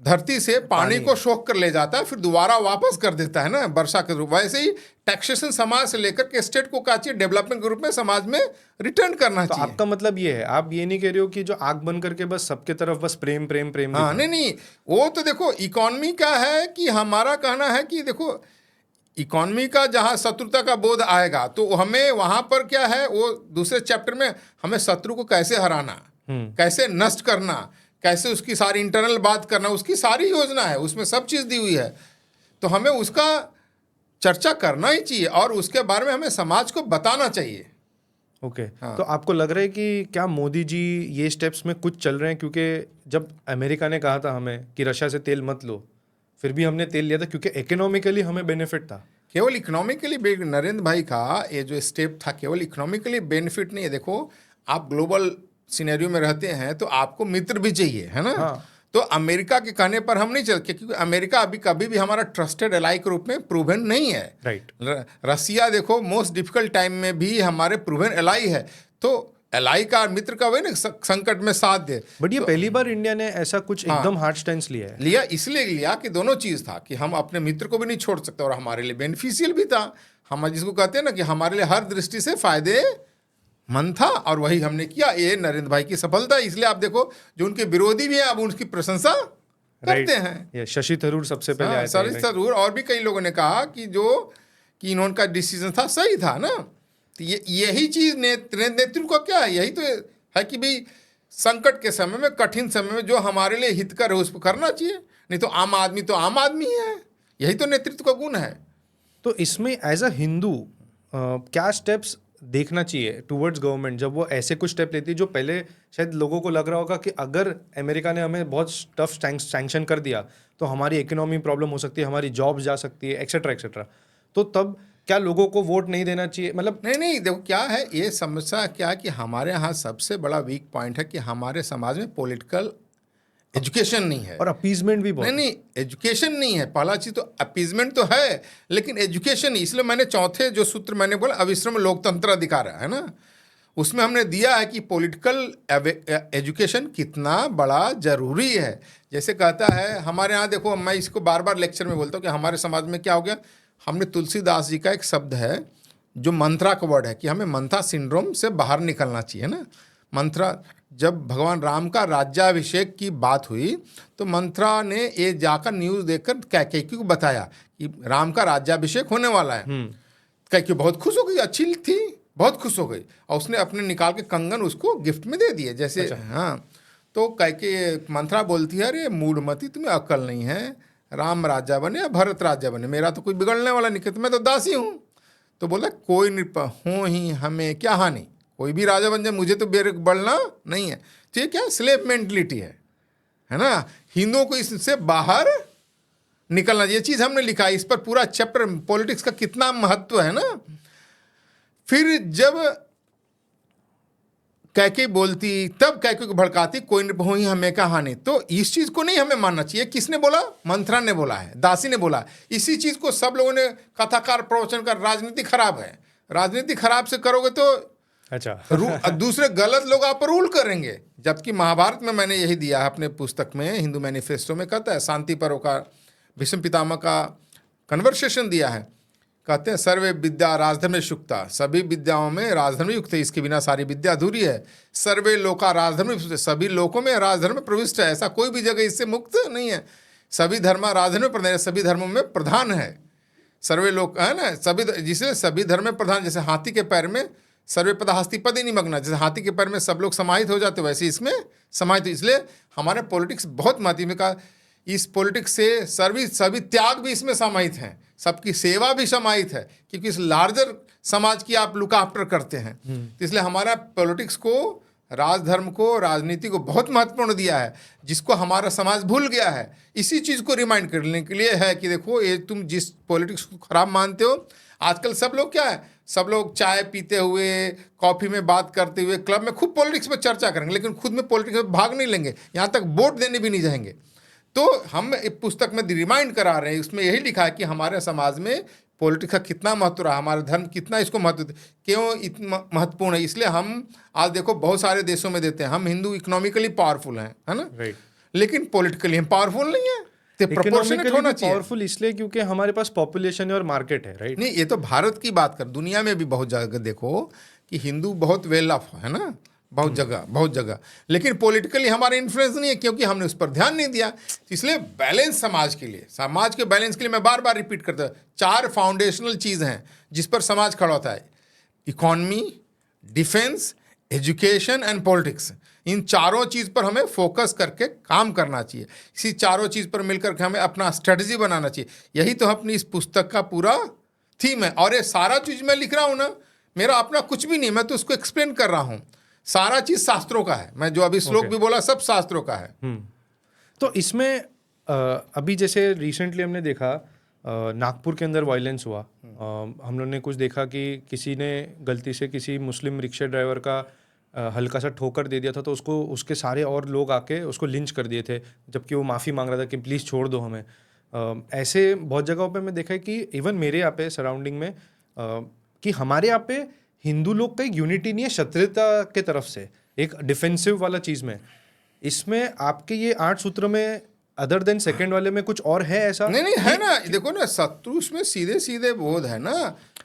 धरती से पानी को सोख कर ले जाता है, फिर दोबारा वापस कर देता है ना वर्षा के रूप, वैसे ही टैक्सेशन समाज से लेकर के स्टेट को क्या चाहिए, डेवलपमेंट के रूप में समाज में रिटर्न करना तो चाहिए। आपका मतलब ये है, आप ये नहीं कह रहे हो कि जो आग बन करके बस सबके तरफ बस प्रेम प्रेम प्रेम। हाँ, नहीं, वो तो देखो इकोनॉमी का है कि हमारा कहना है कि देखो इकोनॉमी का जहाँ शत्रुता का बोध आएगा तो हमें वहाँ पर क्या है, वो दूसरे चैप्टर में हमें शत्रु को कैसे हराना, कैसे नष्ट करना, कैसे उसकी सारी इंटरनल बात करना, उसकी सारी योजना है, उसमें सब चीज़ दी हुई है, तो हमें उसका चर्चा करना ही चाहिए और उसके बारे में हमें समाज को बताना चाहिए। ओके, तो आपको लग रहा है कि क्या मोदी जी ये स्टेप्स में कुछ चल रहे हैं? क्योंकि जब अमेरिका ने कहा था हमें कि रशिया से तेल मत लो, फिर भी हमने तेल लिया था क्योंकि इकोनॉमिकली हमें बेनिफिट था। केवल इकोनॉमिकली नरेंद्र भाई का ये जो स्टेप था केवल इकोनॉमिकली बेनिफिट नहीं है। देखो आप ग्लोबल सिनेरियो में रहते हैं तो आपको मित्र भी चाहिए, है ना। हाँ। तो अमेरिका के कहने पर हम नहीं चलते, क्योंकि अमेरिका अभी कभी भी हमारा ट्रस्टेड एलाई के रूप में प्रूवन नहीं है। राइट। रसिया देखो मोस्ट डिफिकल्ट टाइम में भी हमारे प्रूवन एलाई है, तो एलाई का मित्र का वही ना संकट में साथ दे। बट ये पहली बार इंडिया ने ऐसा कुछ एकदम हार्ड स्टैंड लिया है। इसलिए लिया कि दोनों चीज़ था कि हम अपने मित्र को भी नहीं छोड़ सकते और हमारे लिए बेनिफिशियल भी था, हम जिसको कहते हैं ना कि हमारे लिए हर दृष्टि से फायदे मन था, और वही हमने किया। ये नरेंद्र भाई की सफलता। इसलिए आप देखो जो उनके विरोधी भी हैं अब उनकी प्रशंसा करते हैं। ये शशि थरूर सबसे पहले आए थे, शशि right? थरूर और भी कई लोगों ने कहा कि इन्होंने डिसीजन था सही था ना। तो यही चीज नेतृत्व का क्या है, यही तो है कि भाई संकट के समय में, कठिन समय में जो हमारे लिए हितकर है उसको करना चाहिए, नहीं तो आम आदमी है। यही तो नेतृत्व का गुण है। तो इसमें एज अ हिंदू क्या स्टेप्स देखना चाहिए टुवर्ड्स गवर्नमेंट जब वो ऐसे कुछ स्टेप लेती है जो पहले शायद लोगों को लग रहा होगा कि अगर अमेरिका ने हमें बहुत टफ सैंक्शन कर दिया तो हमारी इकोनॉमी प्रॉब्लम हो सकती है, हमारी जॉब जा सकती है, एक्सेट्रा एक्सेट्रा, तो तब क्या लोगों को वोट नहीं देना चाहिए? मतलब नहीं, देखो क्या है, ये समस्या क्या है कि हमारे यहाँ सबसे बड़ा वीक पॉइंट है कि हमारे समाज में पॉलिटिकल एजुकेशन नहीं है और अपीजमेंट भी बहुत नहीं, एजुकेशन नहीं है। पहला चीज तो अपीजमेंट तो है, लेकिन एजुकेशन नहीं। इसलिए मैंने चौथे जो सूत्र मैंने बोला, अविश्रम लोकतंत्र अधिकार है ना, उसमें हमने दिया है कि पॉलिटिकल एजुकेशन कितना बड़ा जरूरी है। जैसे कहता है हमारे यहाँ, देखो मैं इसको बार बार लेक्चर में बोलता हूँ कि हमारे समाज में क्या हो गया, हमने तुलसीदास जी का एक शब्द है जो मंत्रा का वर्ड है कि हमें मंत्रा सिंड्रोम से बाहर निकलना चाहिए ना। मंत्रा, जब भगवान राम का राज्याभिषेक की बात हुई तो मंत्रा ने ये जाकर न्यूज़ देखकर कैकेयी को बताया कि राम का राज्याभिषेक होने वाला है। कैकेयी बहुत खुश हो गई, अच्छी थी, बहुत खुश हो गई, और उसने अपने निकाल के कंगन उसको गिफ्ट में दे दिए जैसे। अच्छा। हाँ, तो कैकेयी, मंत्रा बोलती है अरे मूढ़मती, तुम्हें अक्ल नहीं है, राम राजा बने या भरत राजा बने, मेरा तो कोई बिगड़ने वाला नहीं, तो मैं तो दासी हूँ। तो बोला कोई नृप हो ही हमें क्या हानि, कोई भी राजा बन जाए, मुझे तो बढ़ना नहीं है। तो ये क्या स्लेव मेंटलिटी है ना। हिंदुओं को इससे बाहर निकलना, ये चीज़ हमने लिखा है, इस पर पूरा चैप्टर पॉलिटिक्स का कितना महत्व है ना। फिर जब कैकेयी बोलती, तब कैकेयी को भड़काती, कोई नृप हो ही हमें क्या हानि। तो इस चीज़ को नहीं हमें मानना चाहिए। किसने बोला? मंथरा ने बोला है, दासी ने बोला। इसी चीज़ को सब लोगों ने कथाकार प्रवचन कर, राजनीति खराब है, राजनीति खराब से करोगे तो अच्छा दूसरे गलत लोग आप पर रूल करेंगे। जबकि महाभारत में मैंने यही दिया है अपने पुस्तक में, हिंदू मैनिफेस्टो में कहता है, शांति पर्व का भीष्म पितामह का कन्वर्सेशन दिया है। कहते हैं सर्वे विद्या राजधर्म युक्ता, सभी विद्याओं में राजधर्म युक्त है, इसके बिना सारी विद्या अधूरी है। सर्वे लोका राजधर्म, सभी लोकों में राजधर्म प्रविष्ट है, ऐसा कोई भी जगह इससे मुक्त नहीं है। सभी धर्म राजधर्म प्रधान, सभी धर्मों में प्रधान है। सर्वे लोक है ना, सभी, जिससे सभी धर्म में प्रधान। जैसे हाथी के पैर में सर्वे पद हस्तिपद ही निमग्ना, जैसे हाथी के पैर में सब लोग समाहित हो जाते, वैसे इसमें समाहित। इसलिए हमारे पॉलिटिक्स बहुत महत्व का, इस पॉलिटिक्स से सभी त्याग भी इसमें समाहित हैं, सबकी सेवा भी समाहित है, क्योंकि इस लार्जर समाज की आप लुक आफ्टर करते हैं। तो इसलिए हमारा पॉलिटिक्स को, राजधर्म को, राजनीति को बहुत महत्वपूर्ण दिया है, जिसको हमारा समाज भूल गया है। इसी चीज़ को रिमाइंड करने के लिए है कि देखो, ये तुम जिस पॉलिटिक्स को खराब मानते हो, आजकल सब लोग क्या है, सब लोग चाय पीते हुए, कॉफ़ी में बात करते हुए, क्लब में खूब पॉलिटिक्स पर चर्चा करेंगे, लेकिन खुद में पॉलिटिक्स में भाग नहीं लेंगे, यहाँ तक वोट देने भी नहीं जाएंगे। तो हम एक पुस्तक में रिमाइंड करा रहे हैं, उसमें यही लिखा है कि हमारे समाज में पॉलिटिक्स का कितना महत्व रहा, हमारा धर्म कितना इसको महत्व, क्यों इतना महत्वपूर्ण है। इसलिए हम आज देखो बहुत सारे देशों में देते हैं, हम हिंदू इकोनॉमिकली पावरफुल हैं, है ना, लेकिन पॉलिटिकली हम पावरफुल नहीं है। प्रोपोर्शनेट होना चाहिए। पावरफुल इसलिए क्योंकि हमारे पास पॉपुलेशन और मार्केट है, राइट। नहीं, ये तो भारत की बात कर, दुनिया में भी बहुत जगह देखो कि हिंदू बहुत वेल ऑफ है ना, बहुत जगह, लेकिन पॉलिटिकली हमारा इन्फ्लुएंस नहीं है, क्योंकि हमने उस पर ध्यान नहीं दिया। इसलिए बैलेंस समाज के बैलेंस के लिए मैं बार बार रिपीट करता हूँ, 4 फाउंडेशनल चीज़ हैं जिस पर समाज खड़ा होता है: economy, defence, education and politics. इन चारों चीज़ पर हमें फोकस करके काम करना चाहिए। इसी चारों चीज़ पर मिलकर के हमें अपना स्ट्रेटजी बनाना चाहिए। यही तो अपनी इस पुस्तक का पूरा थीम है। और ये सारा चीज़ मैं लिख रहा हूँ ना, मेरा अपना कुछ भी नहीं, मैं तो उसको एक्सप्लेन कर रहा हूँ। सारा चीज़ शास्त्रों का है, मैं जो अभी श्लोक भी बोला सब शास्त्रों का है। तो इसमें अभी जैसे रिसेंटली हमने देखा नागपुर के अंदर वायलेंस हुआ। हम लोग ने कुछ देखा कि किसी ने गलती से किसी मुस्लिम रिक्शा ड्राइवर का हल्का सा ठोकर दे दिया था, तो उसको, उसके सारे और लोग आके उसको लिंच कर दिए थे, जबकि वो माफ़ी मांग रहा था कि प्लीज़ छोड़ दो हमें। ऐसे बहुत जगहों पे मैं देखा है कि इवन मेरे यहाँ पे सराउंडिंग में कि हमारे यहाँ पे हिंदू लोग का एक यूनिटी नहीं है क्षत्रियता के तरफ से, एक डिफेंसिव वाला चीज़ में। इसमें आपके ये 8 सूत्र में अदर देन सेकंड वाले में कुछ और है ऐसा? नहीं है ना, देखो ना, शत्रु उसमें सीधे सीधे बोध है ना।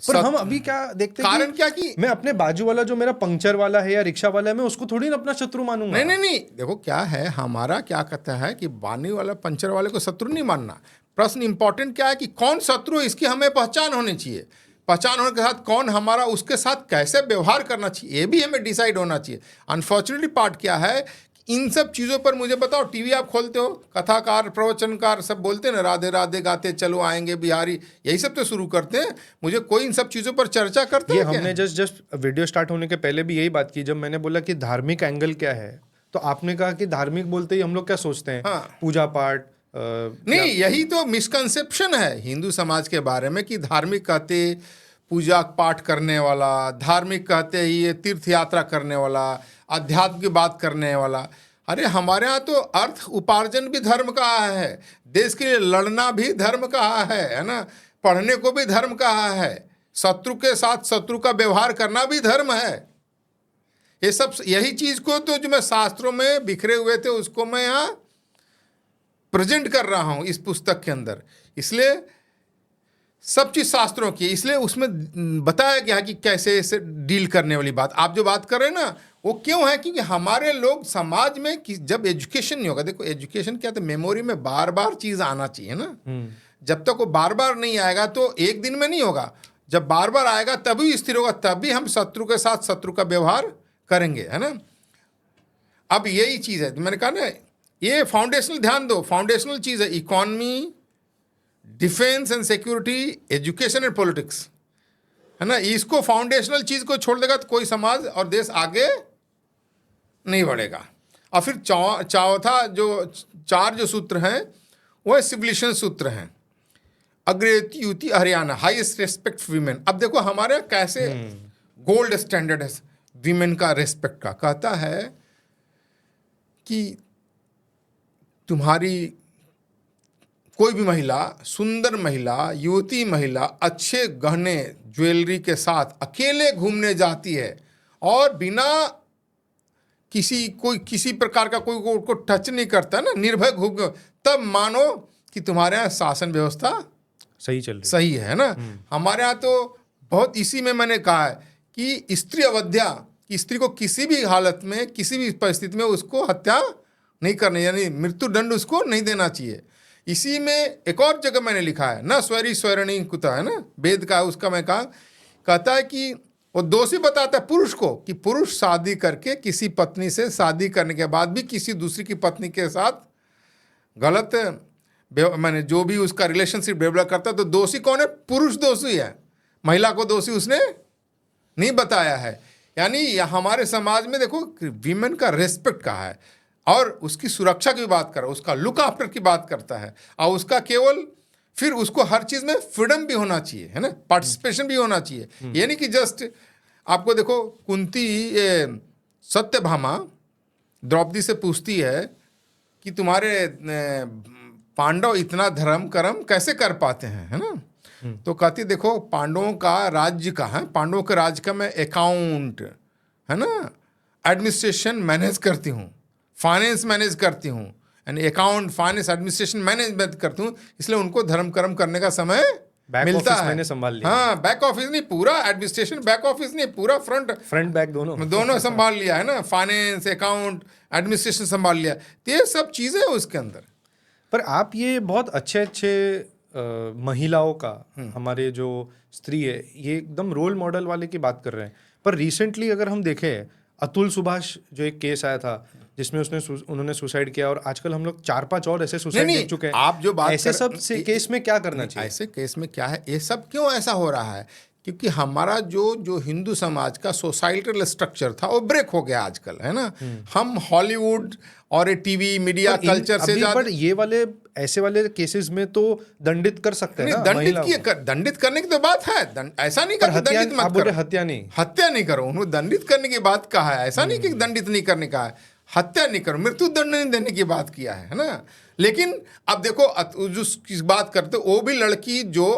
पर हम अभी क्या देखते हैं कारण क्या कि मैं अपने बाजू वाला जो मेरा पंक्चर वाला है या रिक्शा वाला है, मैं उसको थोड़ी ना अपना शत्रु मानूंगा। नहीं, देखो क्या है, हमारा क्या कहता है कि बानी वाला पंचर वाले को शत्रु नहीं मानना। प्रश्न इंपॉर्टेंट क्या है कि कौन शत्रु है, इसकी हमें पहचान होनी चाहिए। पहचान होने के साथ कौन हमारा, उसके साथ कैसे व्यवहार करना चाहिए, ये भी हमें डिसाइड होना चाहिए। अनफॉर्चुनेटली पार्ट क्या है, इन सब चीज़ों पर मुझे बताओ, टीवी आप खोलते हो, कथाकार प्रवचनकार सब बोलते हैं ना, राधे राधे गाते चलो आएंगे बिहारी, यही सब तो शुरू करते हैं। मुझे कोई इन सब चीज़ों पर चर्चा करते हैं? हमने जस्ट वीडियो स्टार्ट होने के पहले भी यही बात की, जब मैंने बोला कि धार्मिक एंगल क्या है, तो आपने कहा कि धार्मिक बोलते ही हम लोग क्या सोचते हैं? हाँ। पूजा पाठ। नहीं, यही तो मिसकंसेप्शन है हिंदू समाज के बारे में कि धार्मिक कहते पूजा पाठ करने वाला, धार्मिक कहते ही ये तीर्थ यात्रा करने वाला, अध्यात्म की बात करने वाला। अरे हमारे यहाँ तो अर्थ उपार्जन भी धर्म कहा है, देश के लिए लड़ना भी धर्म कहा है ना, पढ़ने को भी धर्म कहा है, शत्रु के साथ शत्रु का व्यवहार करना भी धर्म है। ये सब यही चीज को तो जो मैं शास्त्रों में बिखरे हुए थे उसको मैं यहाँ प्रेजेंट कर रहा हूँ इस पुस्तक के अंदर। इसलिए सब चीज शास्त्रों की, इसलिए उसमें बताया गया है कि कैसे इसे डील करने वाली बात। आप जो बात कर रहे हैं ना, वो क्यों है, क्योंकि हमारे लोग समाज में कि जब एजुकेशन नहीं होगा, देखो एजुकेशन क्या, तो मेमोरी में बार बार चीज आना चाहिए ना। जब तक वो बार बार नहीं आएगा तो एक दिन में नहीं होगा, जब बार बार आएगा तभी स्थिर होगा, तभी हम शत्रु के साथ शत्रु का व्यवहार करेंगे, है ना। अब यही चीज है, मैंने कहा ना, ये फाउंडेशनल, ध्यान दो, फाउंडेशनल चीज है। Economy, defence and security, education and politics, है ना। इसको फाउंडेशनल चीज को छोड़ देगा तो कोई समाज और देश आगे नहीं बढ़ेगा। और फिर चौथा जो चार जो सूत्र हैं वो सिविलियन सूत्र हैं। अग्रगति युति Haryana, highest respect for women. अब देखो हमारे कैसे गोल्ड स्टैंडर्ड है वीमेन का रेस्पेक्ट का। कहता है कि तुम्हारी कोई भी महिला, सुंदर महिला, युवती महिला अच्छे गहने ज्वेलरी के साथ अकेले घूमने जाती है और बिना किसी प्रकार का कोई को टच नहीं करता ना, निर्भय घूम, तब मानो कि तुम्हारे यहाँ शासन व्यवस्था सही है ना। हमारे यहाँ तो बहुत, इसी में मैंने कहा है कि स्त्री अवध्या, कि स्त्री को किसी भी हालत में, किसी भी परिस्थिति में उसको हत्या नहीं करनी, यानी मृत्यु दंड उसको नहीं देना चाहिए। इसी में एक और जगह मैंने लिखा है, न स्वैरी स्वैरणी कुता, है ना, वेद का, उसका मैं कहता है कि वो दोषी बताता है पुरुष को कि पुरुष शादी करके किसी पत्नी से शादी करने के बाद भी किसी दूसरी की पत्नी के साथ गलत मैंने जो भी उसका रिलेशनशिप डेवलप करता है, तो दोषी कौन है? पुरुष दोषी है, महिला को दोषी उसने नहीं बताया है। यानी हमारे समाज में देखो वीमेन का रेस्पेक्ट कहा है और उसकी सुरक्षा की बात कर रहा है, उसका लुक आफ्टर की बात करता है, और उसका केवल फिर उसको हर चीज में फ्रीडम भी होना चाहिए, है ना, पार्टिसिपेशन भी होना चाहिए। ये नहीं कि जस्ट आपको देखो, कुंती सत्यभामा द्रौपदी से पूछती है कि तुम्हारे पांडव इतना धर्म कर्म कैसे कर पाते हैं, है ना। तो कहती देखो पांडवों का राज्य का है, पांडवों के राज्य का मैं अकाउंट, है ना, एडमिनिस्ट्रेशन मैनेज करती हूँ, फाइनेंस मैनेज करती हूँ, यानी अकाउंट फाइनेंस एडमिनिस्ट्रेशन मैनेजमेंट करती हूँ, इसलिए उनको धर्म कर्म करने का समय मिलता है। मैंने संभाल लिया। हाँ, बैक ऑफिस नहीं, पूरा एडमिनिस्ट्रेशन, बैक ऑफिस नहीं, पूरा फ्रंट बैक दोनों संभाल लिया, है ना, फाइनेंस अकाउंट एडमिनिस्ट्रेशन संभाल लिया। तो ये सब चीजें हैं उसके अंदर। पर आप ये बहुत अच्छे महिलाओं का, हमारे जो स्त्री है, ये एकदम रोल मॉडल वाले की बात कर रहे हैं। पर रिसेंटली अगर हम देखें, अतुल सुभाष जो एक केस आया था जिसमें उन्होंने सुसाइड किया, और आजकल हम लोग 4-5 और ऐसे सुसाइड देख चुके हैं। आप जो बात ऐसे सब से केस में क्या करना चाहिए? ऐसे केस में क्या है, ये सब क्यों ऐसा हो रहा है? क्योंकि हमारा जो हिंदू समाज का सोसाइटल स्ट्रक्चर था वो ब्रेक हो गया आजकल, है ना। हम हॉलीवुड और टीवी मीडिया कल्चर से ज्यादा, ये वाले ऐसे वाले केसेस में तो दंडित कर सकते हैं ना, दंडित करने की तो बात है, ऐसा नहीं कर दंडित मत करो, हत्या नहीं करो। उन्होंने दंडित करने की बात कहा है, ऐसा नहीं कि दंडित नहीं करने का है, हत्या नहीं करो, मृत्यु दंड नहीं देने की बात किया है ना। लेकिन अब देखो जो बात करते वो भी लड़की जो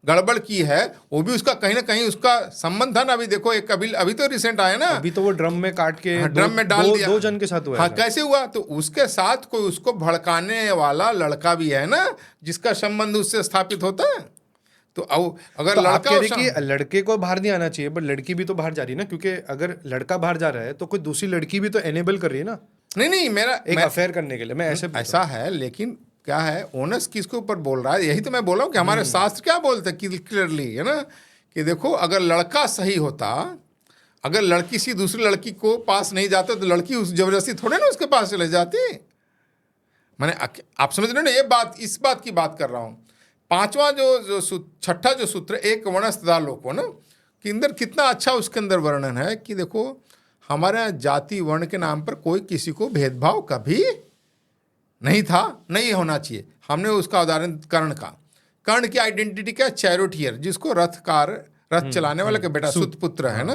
गड़बड़ की है, वो भी उसका कहीं ना कहीं उसका संबंध था ना। अभी देखो एक अभी तो रिसेंट आया ना, अभी तो वो ड्रम में काट के ड्रम में डाल दिया, 2 जन के साथ हुआ हाँ है। कैसे हुआ? तो उसके साथ कोई उसको भड़काने वाला लड़का भी है ना, जिसका संबंध उससे स्थापित होता है। तो अगर तो आप लड़का कह रहे कि लड़के को बाहर नहीं आना चाहिए, बट लड़की भी तो बाहर जा रही है ना, क्योंकि अगर लड़का बाहर जा रहा है तो कोई दूसरी लड़की भी तो एनेबल कर रही है ना नहीं मेरा एक अफेयर करने के लिए। मैं ऐसे ऐसा है, लेकिन क्या है, ओनस किसके ऊपर बोल रहा है? यही तो मैं बोल रहा हूँ कि हमारे शास्त्र क्या बोलते हैं क्लियरली, है ना, कि देखो अगर लड़का सही होता, अगर लड़की सी दूसरी लड़की को पास नहीं जाता तो लड़की उस जबरदस्ती थोड़े ना उसके पास चले जाती। मैंने आप समझ रहे हो ना, ये बात, इस बात की बात कर रहा हूँ। पांचवा जो छठा जो सूत्र एक वर्णस तथा लोको ना, कि अंदर कितना अच्छा उसके अंदर वर्णन है कि देखो हमारे यहाँ जाति वर्ण के नाम पर कोई किसी को भेदभाव कभी नहीं था, नहीं होना चाहिए। हमने उसका उदाहरण कर्ण की आइडेंटिटी क्या? चैरोटियर, जिसको रथ चलाने वाले का बेटा सुत पुत्र है ना।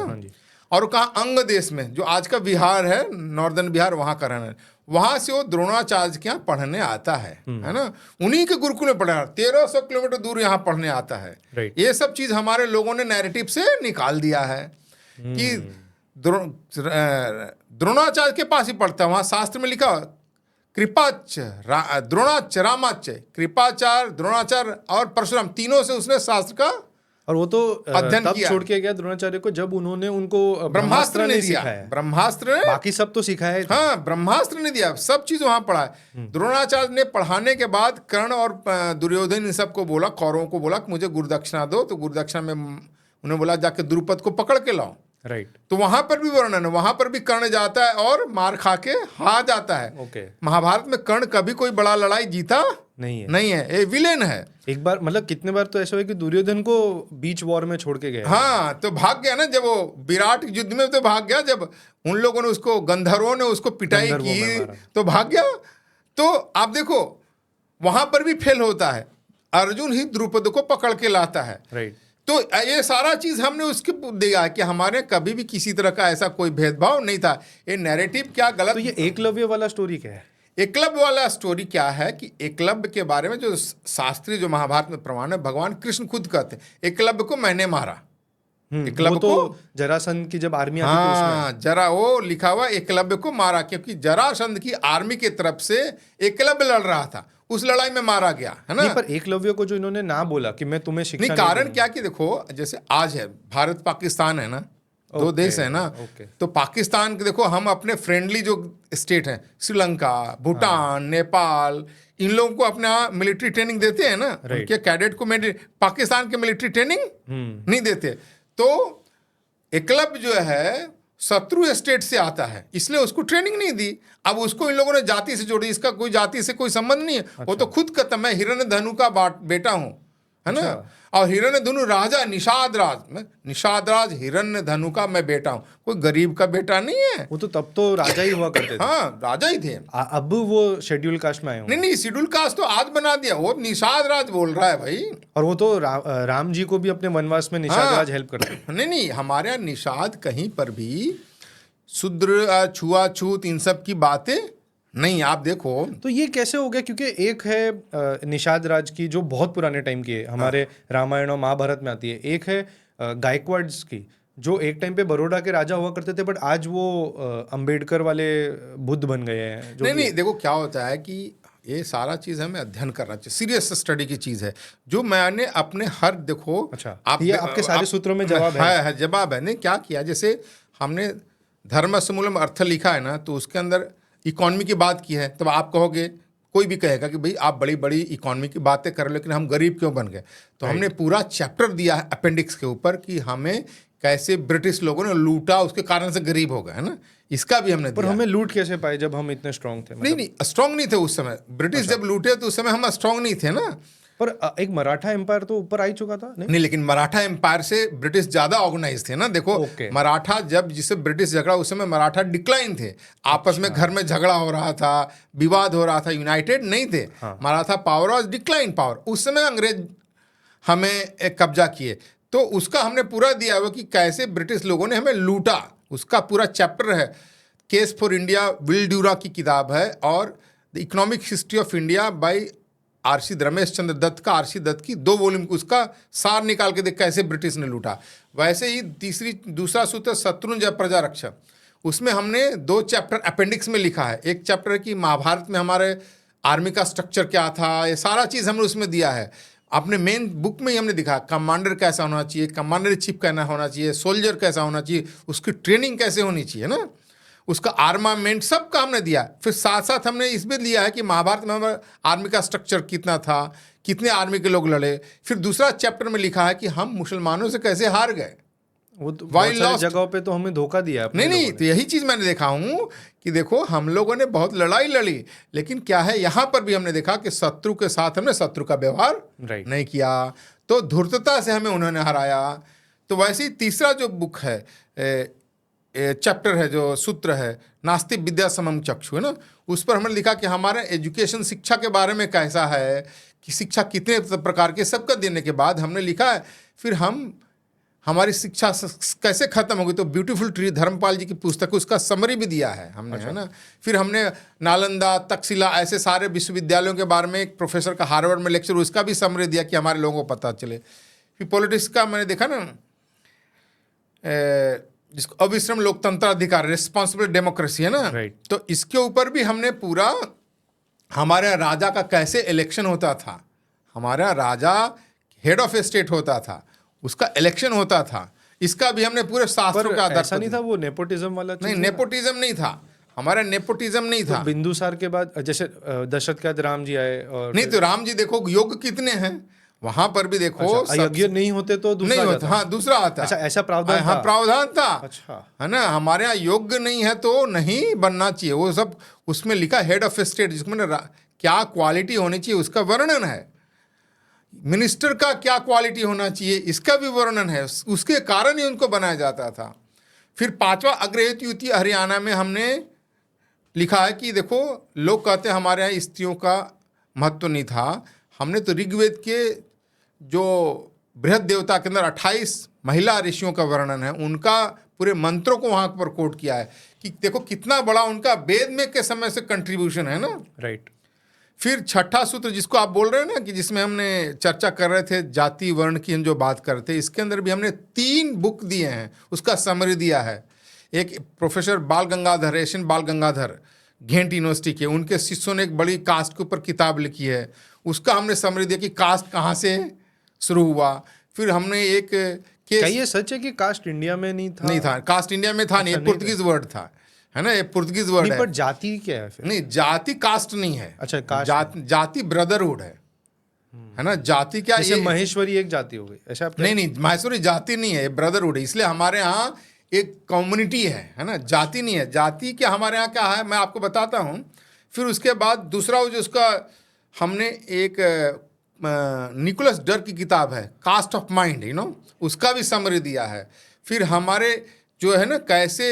और कहा अंग देश में, जो आज का बिहार है, नॉर्दर्न बिहार, वहां का रहना, वहां से वो द्रोणाचार्य के यहाँ पढ़ने आता है ना, उन्हीं के गुरुकुल में पढ़ा, 1300 किलोमीटर दूर यहाँ पढ़ने आता है। ये सब चीज हमारे लोगों ने नैरेटिव से निकाल दिया है कि द्रोणाचार्य के पास ही पढ़ता है। वहां शास्त्र में लिखा द्रोणाचार्य, रामाचार्य, कृपाचार्य, द्रोणाचार्य और परशुराम, तीनों से उसने शास्त्र का और वो तो अध्ययन तब किया। छोड़ के गया द्रोणाचार्य को जब उन्होंने उनको ब्रह्मास्त्र नहीं दिया, सिखाया है। ब्रह्मास्त्र, बाकी सब तो सिखाया है। हाँ, ब्रह्मास्त्र नहीं दिया, सब चीज वहां पढ़ा है। द्रोणाचार्य ने पढ़ाने के बाद कर्ण और दुर्योधन इन सबको बोला, कौरवों को बोला कि मुझे गुरुदक्षिणा दो, तो गुरुदक्षिणा में उन्हें बोला जाके द्रुपद को पकड़ के लाओ। राइट। तो वहां पर भी वर्णन है, वहां पर भी कर्ण जाता है और मार खा के हार जाता है। ओके। महाभारत में कर्ण कभी कोई बड़ा लड़ाई जीता नहीं है, ये विलेन है। एक बार, मतलब कितने बार तो ऐसा हुआ कि दुर्योधन को बीच वॉर में छोड़ के गया। हाँ, तो भाग गया ना, जब वो विराट युद्ध में तो भाग गया, जब उन लोगों ने उसको, गंधर्वों ने उसको पिटाई की तो भाग गया। तो आप देखो वहां पर भी फेल होता है, अर्जुन ही द्रुपद को पकड़ के लाता है। राइट। तो ये सारा चीज हमने उसके दिया कि हमारे कभी भी किसी तरह का ऐसा कोई भेदभाव नहीं था। ये नैरेटिव क्या गलत। तो ये एकलव्य वाला स्टोरी क्या है? एकलव्य वाला स्टोरी क्या है कि एकलव्य के बारे में जो शास्त्रीय जो महाभारत में प्रमाण है, भगवान कृष्ण खुद कहते हैं एकलव्य को मैंने मारा। एकलव्य तो जरासंध की जब आर्मी आती थी उसमें, जरा वो लिखा हुआ एकलव्य को मारा, क्योंकि जरासंध की आर्मी की तरफ से एकलव्य लड़ रहा था, उस लड़ाई में मारा गया, है ना। नहीं, पर एकलव्य को जो इन्होंने ना बोला कि मैं तुम्हें शिक्षा नहीं, कारण क्या कि देखो जैसे आज है भारत पाकिस्तान है ना, दो देश है ना। तो पाकिस्तान के देखो, हम अपने फ्रेंडली जो स्टेट हैं, श्रीलंका, भूटान, नेपाल, इन लोगों को अपना मिलिट्री ट्रेनिंग देते हैं ना, उनके कैडेट को पाकिस्तान के मिलिट्री ट्रेनिंग नहीं देते। तो एकलव्य जो है शत्रु स्टेट से आता है, इसलिए उसको ट्रेनिंग नहीं दी। अब उसको इन लोगों ने जाति से जोड़ी, इसका कोई जाति से कोई संबंध नहीं है। वो तो खुद कहता मैं हिरण्यधनु का बेटा हूं, है ना। और हिरण्यधनु राजा निषादराज हिरण्यधनु का मैं बेटा हूं, कोई गरीब का बेटा नहीं है। वो तो तब तो राजा ही हुआ करते थे। हाँ, राजा ही थे। अब वो शेड्यूल कास्ट में आए होंगे। नहीं, शेड्यूल कास्ट तो आज बना दिया, वो निषादराज बोल रहा है भाई। और वो तो राम जी को भी अपने वनवास में निषादराज हेल्प करते हैं। नहीं, हमारे यहाँ निषाद कहीं पर भी शूद्र, छुआछूत, इन सब की बातें नहीं। आप देखो तो ये कैसे हो गया? क्योंकि एक है निषाद राज की जो बहुत पुराने टाइम की है, हमारे रामायण और महाभारत में आती है। एक है गायकवाड्स की जो एक टाइम पे बड़ौदा के राजा हुआ करते थे, बट आज वो अंबेडकर वाले बुद्ध बन गए हैं। नहीं, देखो क्या होता है कि ये सारा चीज हमें अध्ययन करना चाहिए, सीरियस स्टडी की चीज है जो मैंने अपने हर देखो। अच्छा, ये आपके सारे सूत्रों में जवाब है जवाब है। नहीं, क्या किया, जैसे हमने धर्म समूलम अर्थ लिखा है ना, तो उसके अंदर इकोनॉमी की बात की है। तब आप कहोगे, कोई भी कहेगा कि भाई आप बड़ी बड़ी इकोनॉमी की बातें कर रहे हो, लेकिन हम गरीब क्यों बन गए? तो हमने पूरा चैप्टर दिया है अपेंडिक्स के ऊपर कि हमें कैसे ब्रिटिश लोगों ने लूटा, उसके कारण से गरीब हो गए, है ना। इसका भी हमने पर हमें लूट कैसे पाए जब हम इतने स्ट्रांग थे? नहीं, स्ट्रांग नहीं थे उस समय। ब्रिटिश जब लूटे तो उस समय हम स्ट्रांग नहीं थे ना। पर एक मराठा एम्पायर तो ऊपर आ ही चुका था। नहीं, लेकिन मराठा एम्पायर से ब्रिटिश ज्यादा ऑर्गेनाइज थे ना। देखो मराठा जब जिससे ब्रिटिश झगड़ा, उस समय मराठा डिक्लाइन थे, आपस में घर में झगड़ा हो रहा था, विवाद हो रहा था, यूनाइटेड नहीं थे। Maratha power was decline power. उस समय अंग्रेज हमें एक कब्जा किए, तो उसका हमने पूरा दिया हुआ कि कैसे ब्रिटिश लोगों ने हमें लूटा, उसका पूरा चैप्टर है। Case for India Will Durant की किताब है, और the economic history of India by Ramesh Chandra Dutt का आरसी दत्त की 2 वॉल्यूम उसका सार निकाल के देख कैसे ब्रिटिश ने लूटा। वैसे ही दूसरा सूत्र शत्रुंजय प्रजा रक्षा, उसमें हमने 2 चैप्टर अपेंडिक्स में लिखा है। एक चैप्टर है कि महाभारत में हमारे आर्मी का स्ट्रक्चर क्या था, ये सारा चीज़ हमने उसमें दिया है। अपने मेन बुक में ही हमने दिखा कमांडर कैसा होना चाहिए, कमांडर इन चीफ कैसा होना चाहिए, सोल्जर कैसा होना चाहिए, उसकी ट्रेनिंग कैसे होनी चाहिए ना, उसका आर्मामेंट सब का हमने दिया। फिर साथ साथ हमने इसमें लिया है कि महाभारत में हमारे आर्मी का स्ट्रक्चर कितना था, कितने आर्मी के लोग लड़े। फिर दूसरा चैप्टर में लिखा है कि हम मुसलमानों से कैसे हार गए। वो तो बहुत सारी जगहों पे तो हमें धोखा दिया अपने नहीं लोगों तो यही चीज़ मैंने देखा हूँ कि देखो हम लोगों ने बहुत लड़ाई लड़ी, लेकिन क्या है यहाँ पर भी हमने देखा कि शत्रु के साथ हमने शत्रु का व्यवहार नहीं किया, तो धूर्तता से हमें उन्होंने हराया। तो वैसे ही तीसरा जो बुक है चैप्टर है, जो सूत्र है नास्ति विद्या समम चक्षु है ना, उस पर हमने लिखा कि हमारे एजुकेशन शिक्षा के बारे में कैसा है, कि शिक्षा कितने प्रकार के सबका देने के बाद हमने लिखा है फिर हमारी शिक्षा कैसे खत्म होगी। तो ब्यूटीफुल ट्री धर्मपाल जी की पुस्तक, उसका समरी भी दिया है हमने। अच्छा। है ना। फिर हमने नालंदा, तक्षशिला ऐसे सारे विश्वविद्यालयों के बारे में एक प्रोफेसर का हार्वर्ड में लेक्चर, उसका भी समरी दिया कि हमारे लोगों को पता चले। फिर पॉलिटिक्स का मैंने देखा ना, जिसको अविश्रम लोकतंत्र अधिकार, रिस्पॉन्सिबल डेमोक्रेसी है ना, तो इसके ऊपर भी हमने पूरा हमारे राजा का कैसे इलेक्शन होता था, हमारा राजा हेड ऑफ स्टेट होता था, उसका इलेक्शन होता था, इसका भी हमने पूरे शास्त्रों का आधार। ऐसा नहीं था वो नेपोटिज्म वाला? नहीं, नेपोटिज्म नहीं था हमारा, नेपोटिज्म नहीं था। बिंदुसार के बाद जैसे दशरथ के बाद राम जी आए, और नहीं तो राम जी देखो योग कितने हैं वहां पर भी देखो। अच्छा, यज्ञ नहीं होते तो दूसरा नहीं होता, हाँ दूसरा आता। अच्छा, ऐसा प्रावधान? हाँ प्रावधान था। अच्छा, है ना। हमारे यहाँ योग्य नहीं है तो नहीं बनना चाहिए, वो सब उसमें लिखा हेड ऑफ स्टेट, जिसमें क्या क्वालिटी होनी चाहिए उसका वर्णन है, मिनिस्टर का क्या क्वालिटी होना चाहिए इसका भी वर्णन है, उसके कारण ही उनको बनाया जाता था। फिर 5वां अग्रहित युति हरियाणा में हमने लिखा है कि देखो लोग कहते हैं हमारे यहाँ स्त्रियों का महत्व नहीं था, हमने तो ऋग्वेद के जो बृहद देवता के अंदर 28 महिला ऋषियों का वर्णन है, उनका पूरे मंत्रों को वहाँ पर कोट किया है कि देखो कितना बड़ा उनका वेद में के समय से कंट्रीब्यूशन है ना। राइट। फिर 6ठा सूत्र जिसको आप बोल रहे हैं ना, कि जिसमें हमने चर्चा कर रहे थे जाति वर्ण की हम जो बात करते हैं, इसके अंदर भी हमने 3 बुक दिए हैं, उसका समरी दिया है। एक प्रोफेसर बाल गंगाधर, एशियन बाल गंगाधर घेंट यूनिवर्सिटी के, उनके शिष्यों ने एक बड़ी कास्ट के ऊपर किताब लिखी है, उसका हमने समरी दिया कि कास्ट कहाँ से शुरू हुआ। फिर हमने एक क्या ये सच है कि कास्ट इंडिया में नहीं था? नहीं था, कास्ट इंडिया में था नहीं, ये पुर्तगीज वर्ड था, है ना, ये पुर्तगीज वर्ड है। पर जाति क्या है फिर? नहीं, जाति कास्ट नहीं है। अच्छा, कास्ट जाति ब्रदरहुड है ना। जाति क्या, ये महेश्वरी एक जाति हो गई ऐसा? नहीं, महेश्वरी जाति नहीं है, ये ब्रदरहुड है। इसलिए हमारे यहाँ एक कम्युनिटी है ना, जाति नहीं है। जाति क्या हमारे यहाँ क्या है मैं आपको बताता हूँ। फिर उसके बाद दूसरा जो उसका हमने एक निकोलस डर की किताब है कास्ट ऑफ माइंड, उसका भी समरी दिया है। फिर हमारे जो है ना कैसे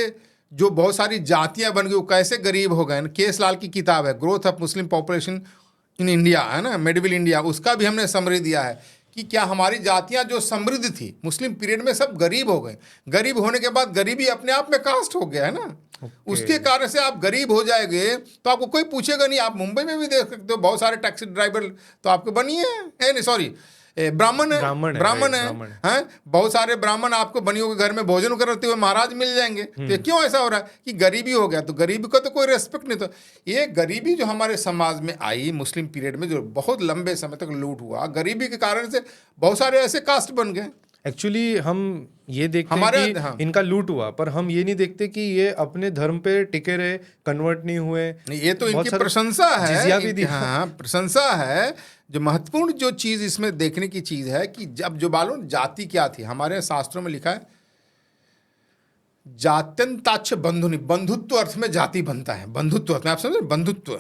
जो बहुत सारी जातियां बन गई, वो कैसे गरीब हो गए। केस लाल की किताब है growth of Muslim population in India, है ना, मेडिवल इंडिया, उसका भी हमने समरी दिया है कि क्या हमारी जातियां जो समृद्ध थी मुस्लिम पीरियड में सब गरीब हो गए। गरीब होने के बाद गरीबी अपने आप में कास्ट हो गया है ना। उसके कारण से आप गरीब हो जाएंगे तो आपको कोई पूछेगा नहीं। आप मुंबई में भी देख सकते हो, बहुत सारे टैक्सी ड्राइवर तो आपके बनिए नहीं सॉरी ब्राह्मण है, बहुत सारे ब्राह्मण आपको बनियों के घर में भोजन करते हुए महाराज मिल जाएंगे। तो ये क्यों ऐसा हो रहा है कि गरीबी हो गया, तो गरीबी का तो कोई रेस्पेक्ट नहीं। तो ये गरीबी जो हमारे समाज में आई मुस्लिम पीरियड में, जो बहुत लंबे समय तक लूट हुआ, गरीबी के कारण से बहुत सारे ऐसे कास्ट बन गए। एक्चुअली हम ये देखते हैं कि हाँ, इनका लूट हुआ, पर हम ये नहीं देखते कि ये अपने धर्म पे टिके रहे, कन्वर्ट नहीं हुए। ये तो इनकी प्रशंसा है, जिजिया भी दी। हाँ, प्रशंसा है। जो महत्वपूर्ण जो चीज़ इसमें देखने की चीज़ है कि जब जो मालूम जाति क्या थी, हमारे शास्त्रों में लिखा है जात्यंताक्ष बंधुनि, बंधुत्व अर्थ में जाति बनता है, बंधुत्व अर्थ में, आप समझे बंधुत्व।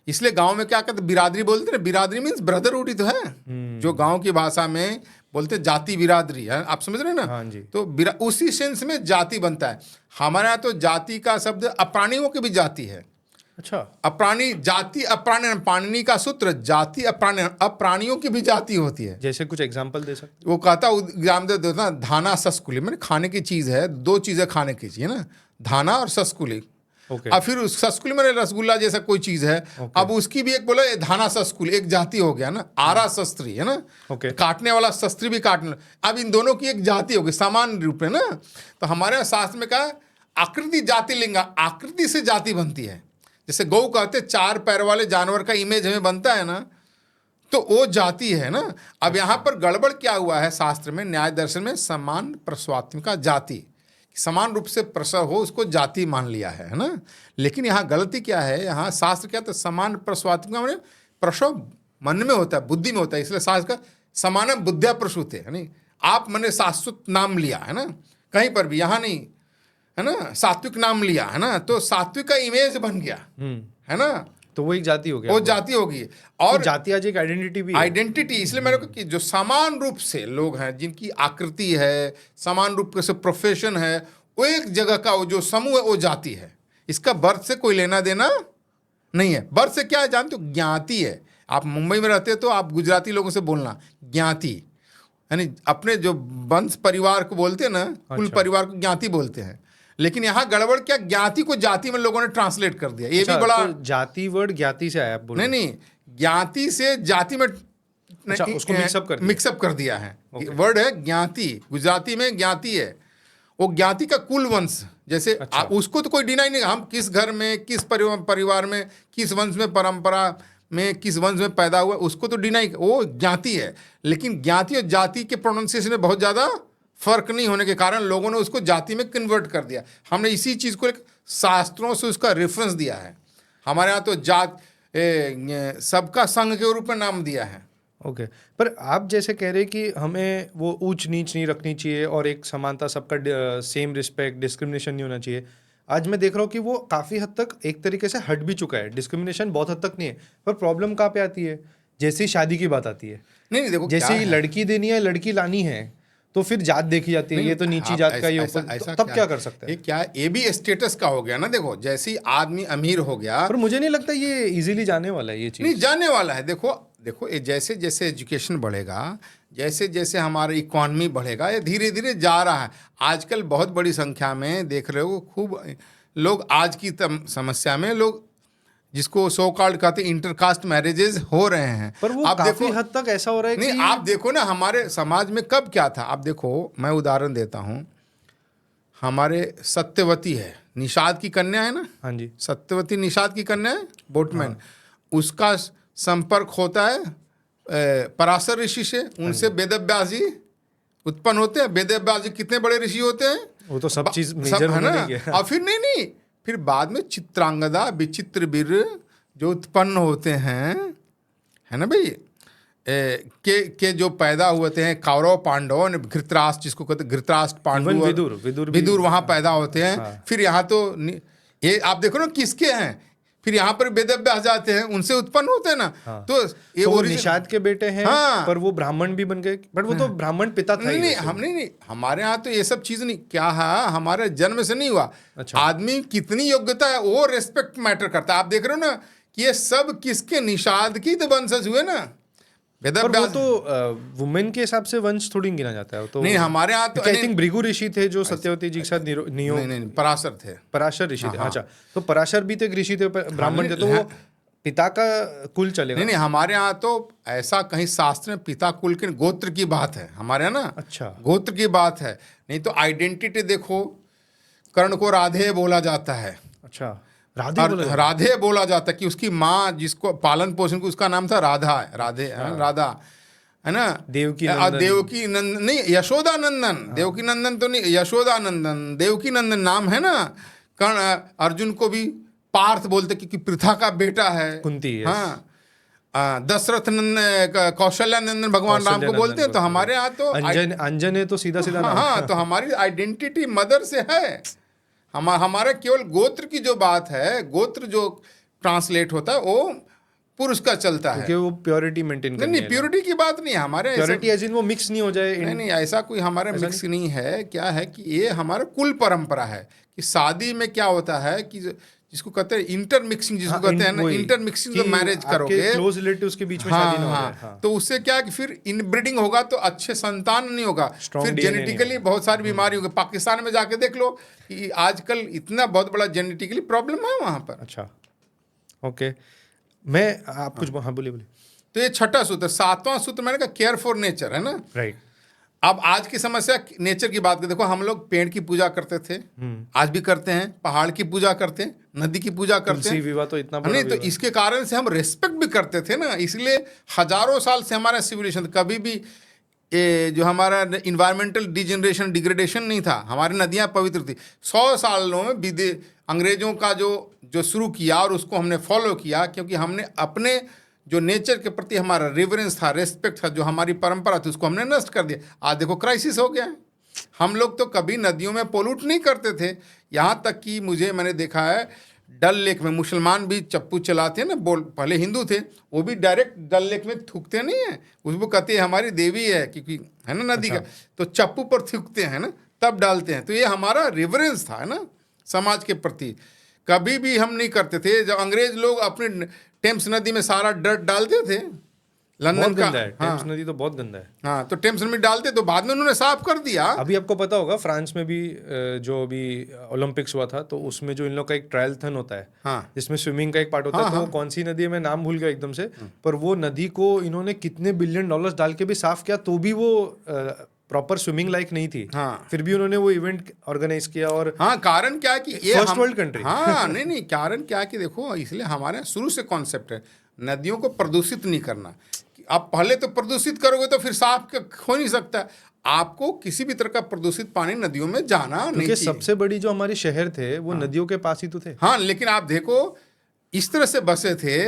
इसलिए गांव में क्या कहते बिरादरी बोलते हैं, बिरादरी मीन्स ब्रदरहुड ही तो है। जो गांव की भाषा में बोलते जाति बिरादरी है, आप समझ रहे हैं ना। हाँ जी। तो उसी सेंस में जाति बनता है। हमारे यहाँ तो जाति का शब्द अप्राणियों की भी जाति है। अच्छा, अप्राणी जाति, अप्राणी पाणिनि का सूत्र, जाति अप्राणी, अप्राणियों की भी जाति होती है। जैसे कुछ एग्जांपल दे सकते? वो कहता एग्जाम दे धाना सस्कुली, मैंने खाने की चीज़ है, 2 चीज़ें खाने की चाहिए ना, धाना और सस्कुली। Okay. अब फिर उस सस्कुल में रसगुल्ला जैसा कोई चीज है। अब उसकी भी एक बोला धाना सस्कुल, एक जाति हो गया ना, आरा शस्त्री है ना, Okay. काटने वाला शस्त्री भी काटने, अब इन दोनों की एक जाति होगी समान रूप में ना। तो हमारे यहाँ शास्त्र में कहा आकृति जाति लिंगा, आकृति से जाति बनती है। जैसे गौ कहते 4 पैर वाले जानवर का इमेज हमें बनता है ना, तो वो जाति है ना। अब यहाँ पर गड़बड़ क्या हुआ है शास्त्र में, न्याय दर्शन में समान प्रसवात्मिका जाति, समान रूप से प्रसव हो उसको जाति मान लिया है ना। लेकिन यहाँ गलती क्या है, यहाँ शास्त्र क्या तो समान प्रसवात्मिका मैंने प्रसव मन में होता है, बुद्धि में होता है, इसलिए शास्त्र का समान बुद्धिया प्रसूत है नहीं। आप मैंने शाश्वत नाम लिया है ना, कहीं पर भी, यहाँ नहीं है ना, सात्विक नाम लिया है ना, तो सात्विक का इमेज बन गया है ना, तो वो एक जाति हो गया, वो जाति होगी। और तो जाति आज एक आइडेंटिटी भी है। आइडेंटिटी इसलिए मेरे को कि जो समान रूप से लोग हैं, जिनकी आकृति है, समान रूप से प्रोफेशन है, वो एक जगह का वो जो समूह है वो जाति है। इसका बर्थ से कोई लेना देना नहीं है। बर्थ से क्या है जानते हो, ज्ञाति है। आप मुंबई में रहते हो तो आप गुजराती लोगों से बोलना ज्ञाति, यानी अपने जो वंश परिवार को बोलते हैं ना, कुल परिवार को ज्ञाति बोलते हैं। लेकिन यहाँ गड़बड़ क्या, ज्ञाति को जाति में लोगों ने ट्रांसलेट कर दिया। ये भी बड़ा तो जाति वर्ड ज्ञाति से आया, आप बोल नहीं, ज्ञाति से जाति में उसको मिक्सअप कर दिया है। वर्ड है ज्ञाति, गुजराती में ज्ञाति है, वो ज्ञाति का कुल वंश। जैसे उसको तो कोई डिनाई नहीं, हम किस घर में, किस परिवार में, किस वंश में, परंपरा में, किस वंश में पैदा हुआ, उसको तो डिनाई, वो ज्ञाति है। लेकिन ज्ञाति और जाति के प्रोनाउंसिएशन में बहुत ज़्यादा फर्क नहीं होने के कारण लोगों ने उसको जाति में कन्वर्ट कर दिया। हमने इसी चीज़ को शास्त्रों से उसका रेफरेंस दिया है। हमारे यहाँ तो जात सबका संघ के रूप में नाम दिया है। ओके पर आप जैसे कह रहे कि हमें वो ऊंच नीच नहीं रखनी चाहिए और एक समानता, सबका सेम रिस्पेक्ट, डिस्क्रिमिनेशन नहीं होना चाहिए। आज मैं देख रहा हूँ कि वो काफ़ी हद तक एक तरीके से हट भी चुका है। डिस्क्रिमिनेशन बहुत हद तक नहीं है, पर प्रॉब्लम कहाँ पे आती है, जैसे ही शादी की बात आती है, नहीं देखो, जैसे ही लड़की देनी है, लड़की लानी है, तो फिर जात देखी जाती है, ये तो नीची जात का, ये ऊपर, तब क्या कर सकते हैं? ये क्या, ये भी स्टेटस का हो गया ना। देखो जैसे ही आदमी अमीर हो गया, पर मुझे नहीं लगता ये इजीली जाने वाला है ये चीज़। नहीं जाने वाला है। देखो ये जैसे जैसे एजुकेशन बढ़ेगा, जैसे जैसे हमारा इकॉनमी बढ़ेगा, ये धीरे धीरे जा रहा है। आजकल बहुत बड़ी संख्या में देख रहे हो, खूब लोग आज की समस्या में लोग जिसको सो कॉल्ड कहते हैं इंटरकास्ट मैरिजेस हो रहे हैं। पर वो काफी हद तक ऐसा हो रहा है नहीं, आप देखो ना हमारे समाज में कब क्या था। आप देखो, मैं उदाहरण देता हूँ, हमारे सत्यवती है, निषाद की कन्या है ना, हाँ जी, सत्यवती निषाद की कन्या है, बोटमैन, उसका संपर्क होता है पराशर ऋषि से, उनसे वेदव्यास जी उत्पन्न होते हैं। वेदव्यास जी कितने बड़े ऋषि होते हैं, वो तो सब चीज मेजर है ना। और फिर नहीं, फिर बाद में चित्रांगदा, विचित्र वीर जो उत्पन्न होते हैं, है ना भाई, के जो पैदा हुए थे कौरव पांडव, घृतराष्ट्र जिसको कहते हैं, घृतराष्ट्र पांडव, विदुर वहाँ पैदा होते हैं। हाँ। फिर यहाँ तो ये आप देखो ना किसके हैं, फिर यहाँ पर वेदव्यास जाते हैं, उनसे उत्पन्न होते हैं ना। हाँ। तो ये वो निषाद के बेटे हैं। हाँ। पर वो ब्राह्मण भी बन गए, बट वो तो ब्राह्मण पिता था। नहीं, हमारे यहाँ तो ये सब चीज नहीं, क्या है, हमारे जन्म से नहीं हुआ। अच्छा। आदमी कितनी योग्यता है वो रेस्पेक्ट मैटर करता है। आप देख रहे हो ना कि ये सब किसके, निषाद की तो वंशज हुए ना। पर वो तो वुमेन के हिसाब से वंश थोड़ी गिना जाता है। तो नहीं, हमारे यहाँ तो आई थिंक भृगु ऋषि थे जो सत्यवती जी के साथ नहीं, पराशर थे, पराशर ऋषि थे। अच्छा, तो पराशर भी तो एक ऋषि थे, ब्राह्मण थे, तो वो पिता का कुल चलेगा। नहीं, हमारे यहाँ तो ऐसा कहीं शास्त्र में पिता कुल के गोत्र की बात है हमारे यहाँ ना। अच्छा, गोत्र की बात है। नहीं तो आइडेंटिटी देखो, कर्ण को राधे बोला जाता है। अच्छा, राधे बोला जाता है कि उसकी माँ जिसको पालन पोषण को, उसका नाम था राधा, राधा है ना। देवकी नंदन नहीं, यशोदा नंदन। देवकी नंदन तो नहीं, यशोदा नंदन, देवकी नंदन नाम है ना। कर्ण अर्जुन को भी पार्थ बोलते क्योंकि पृथा का बेटा है, कुंती। हाँ, दशरथ नंदन, कौशल्या नंदन भगवान राम को बोलते हैं। तो हमारे यहाँ तो अंजन है तो सीधा नाम। हाँ, तो हमारी आइडेंटिटी मदर से है। हमारा केवल गोत्र की जो बात है, गोत्र जो ट्रांसलेट होता है वो पुरुष का चलता है, क्योंकि वो प्योरिटी मेंटेन करनी है। नहीं, प्योरिटी की बात नहीं है हमारे, प्योरिटी एज इन वो मिक्स नहीं हो जाए। नहीं, ऐसा कोई हमारे मिक्स नहीं है। क्या है कि ये हमारा कुल परंपरा है कि शादी में क्या होता है कि जिसको कहते हैं इंटरमिक्सिंग, जिसको हाँ, कहते हैं ना, वही, इंटरमिक्सिंग कि जब मैरिज करोगे, क्लोज रिलेटिव्स के बीच में हाँ शादी ना हो हाँ, जाए, हाँ, तो उससे क्या है कि फिर इनब्रीडिंग होगा तो अच्छे संतान नहीं होगा, Strong फिर DNA नहीं जेनेटिकली होगा। बहुत सारी बीमारी होगी। पाकिस्तान में जाके देख लो कि आजकल इतना बहुत बड़ा जेनेटिकली प्रॉब्लम है वहाँ पर। अच्छा, ओके। मैं आप कुछ हाँ बोलिए बोलिए। तो ये छठा सूत्र। सातवां सूत्र मैंने कहा केयर फॉर नेचर, है ना। राइट। अब आज की समस्या नेचर की बात करें, देखो हम लोग पेड़ की पूजा करते थे, आज भी करते हैं, पहाड़ की पूजा करते हैं, नदी की पूजा करते तुलसी हैं, विवाह तो इतना बड़ा नहीं तो विवाह। इसके कारण से हम रेस्पेक्ट भी करते थे ना, इसलिए हजारों साल से हमारा सिविलाइजेशन कभी भी ये जो हमारा इन्वायरमेंटल डिजनरेशन डिग्रेडेशन नहीं था, हमारी नदियाँ पवित्र थी। 100 सालों में अंग्रेजों का जो जो शुरू किया और उसको हमने फॉलो किया, क्योंकि हमने अपने जो नेचर के प्रति हमारा रिवरेंस था, रेस्पेक्ट था, जो हमारी परंपरा थी, उसको हमने नष्ट कर दिया। आज देखो क्राइसिस हो गया है। हम लोग तो कभी नदियों में पोल्यूट नहीं करते थे, यहाँ तक कि मैंने देखा है डल लेक में मुसलमान भी चप्पू चलाते हैं ना, पहले हिंदू थे, वो भी डायरेक्ट डल लेक में थूकते नहीं है, उसको कहते हैं हमारी देवी है, क्योंकि है ना नदी का, तो चप्पू पर थूकते हैं ना, तब डालते हैं। तो ये हमारा रिवरेंस था, है ना, समाज के प्रति। कभी भी हम नहीं करते थे। जब अंग्रेज लोग अपने टेम्स नदी में सारा डर्ट डालते थे, लंदन का, है टेम्स नदी तो बहुत गंदा है। हाँ, तो टेम्स नदी डालते, तो बाद में उन्होंने साफ कर दिया। अभी आपको पता होगा फ्रांस में भी जो अभी ओलंपिक्स हुआ था, तो उसमें जो इन लोग का एक ट्रायलथन होता है, हाँ, जिसमें स्विमिंग का एक पार्ट होता है, तो वो कौन सी नदी है मैं नाम भूल गया एकदम से, पर वो नदी को इन्होंने कितने बिलियन डॉलर्स डाल के भी साफ किया, तो भी वो प्रॉपर स्विमिंग लायक नहीं थी। हाँ, फिर भी उन्होंने वो इवेंट ऑर्गेनाइज किया। और हाँ, कारण क्या है कि ये फर्स्ट वर्ल्ड कंट्री। हाँ, नहीं, कारण क्या है कि देखो, इसलिए हमारे यहाँ शुरू से कॉन्सेप्ट है नदियों को प्रदूषित नहीं करना। आप पहले तो प्रदूषित करोगे तो फिर साफ हो नहीं सकता। आपको किसी भी तरह का प्रदूषित पानी नदियों में जाना नहीं चाहिए। सबसे बड़ी जो हमारे शहर थे वो नदियों के पास ही तो थे। हाँ, लेकिन आप देखो इस तरह से बसे थे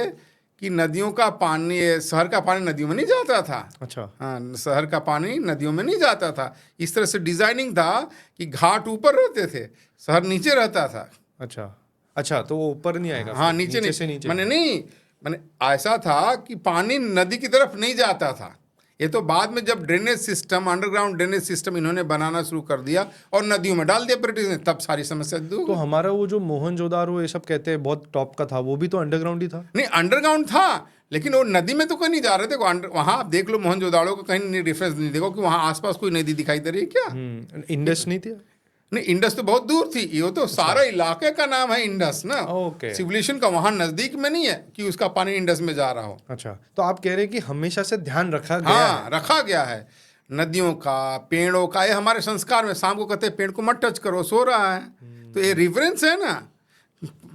कि नदियों का पानी, शहर का पानी नदियों में नहीं जाता था। अच्छा। हाँ, शहर का पानी नदियों में नहीं जाता था। इस तरह से डिजाइनिंग था कि घाट ऊपर रहते थे, शहर नीचे रहता था। अच्छा, तो वो ऊपर नहीं आएगा। हाँ, नीचे से नीचे। मैंने ऐसा था कि पानी नदी की तरफ नहीं जाता था। ये तो बाद में जब drainage system, underground drainage system इन्होंने बनाना शुरू कर दिया और नदियों में डाल दिया ब्रिटिश ने, तब सारी समस्या दूर। तो हमारा वो जो मोहनजोदारो ये सब कहते हैं बहुत टॉप का था, वो भी तो अंडरग्राउंड ही था। नहीं, अंडरग्राउंड था, लेकिन वो नदी में तो कहीं नहीं जा रहे थे। वहां आप देख लो मोहनजोदाड़ो का कहीं रेफरेंस नहीं देखो कि वहां आसपास कोई नदी दिखाई दे रही है क्या। इंडस नहीं थी। नहीं, इंडस तो बहुत दूर थी। ये तो सारा इलाके का नाम है इंडस ना। ओके। सिविलाइजेशन का वहां नजदीक में नहीं है कि उसका पानी इंडस में जा रहा हो। अच्छा, तो आप कह रहे हैं कि हमेशा से ध्यान रखा गया हाँ, रखा गया है नदियों का, पेड़ों का। ये हमारे संस्कार में शाम को कहते हैं पेड़ को मत टच करो, सो रहा है। तो ये रिवरेंस है ना।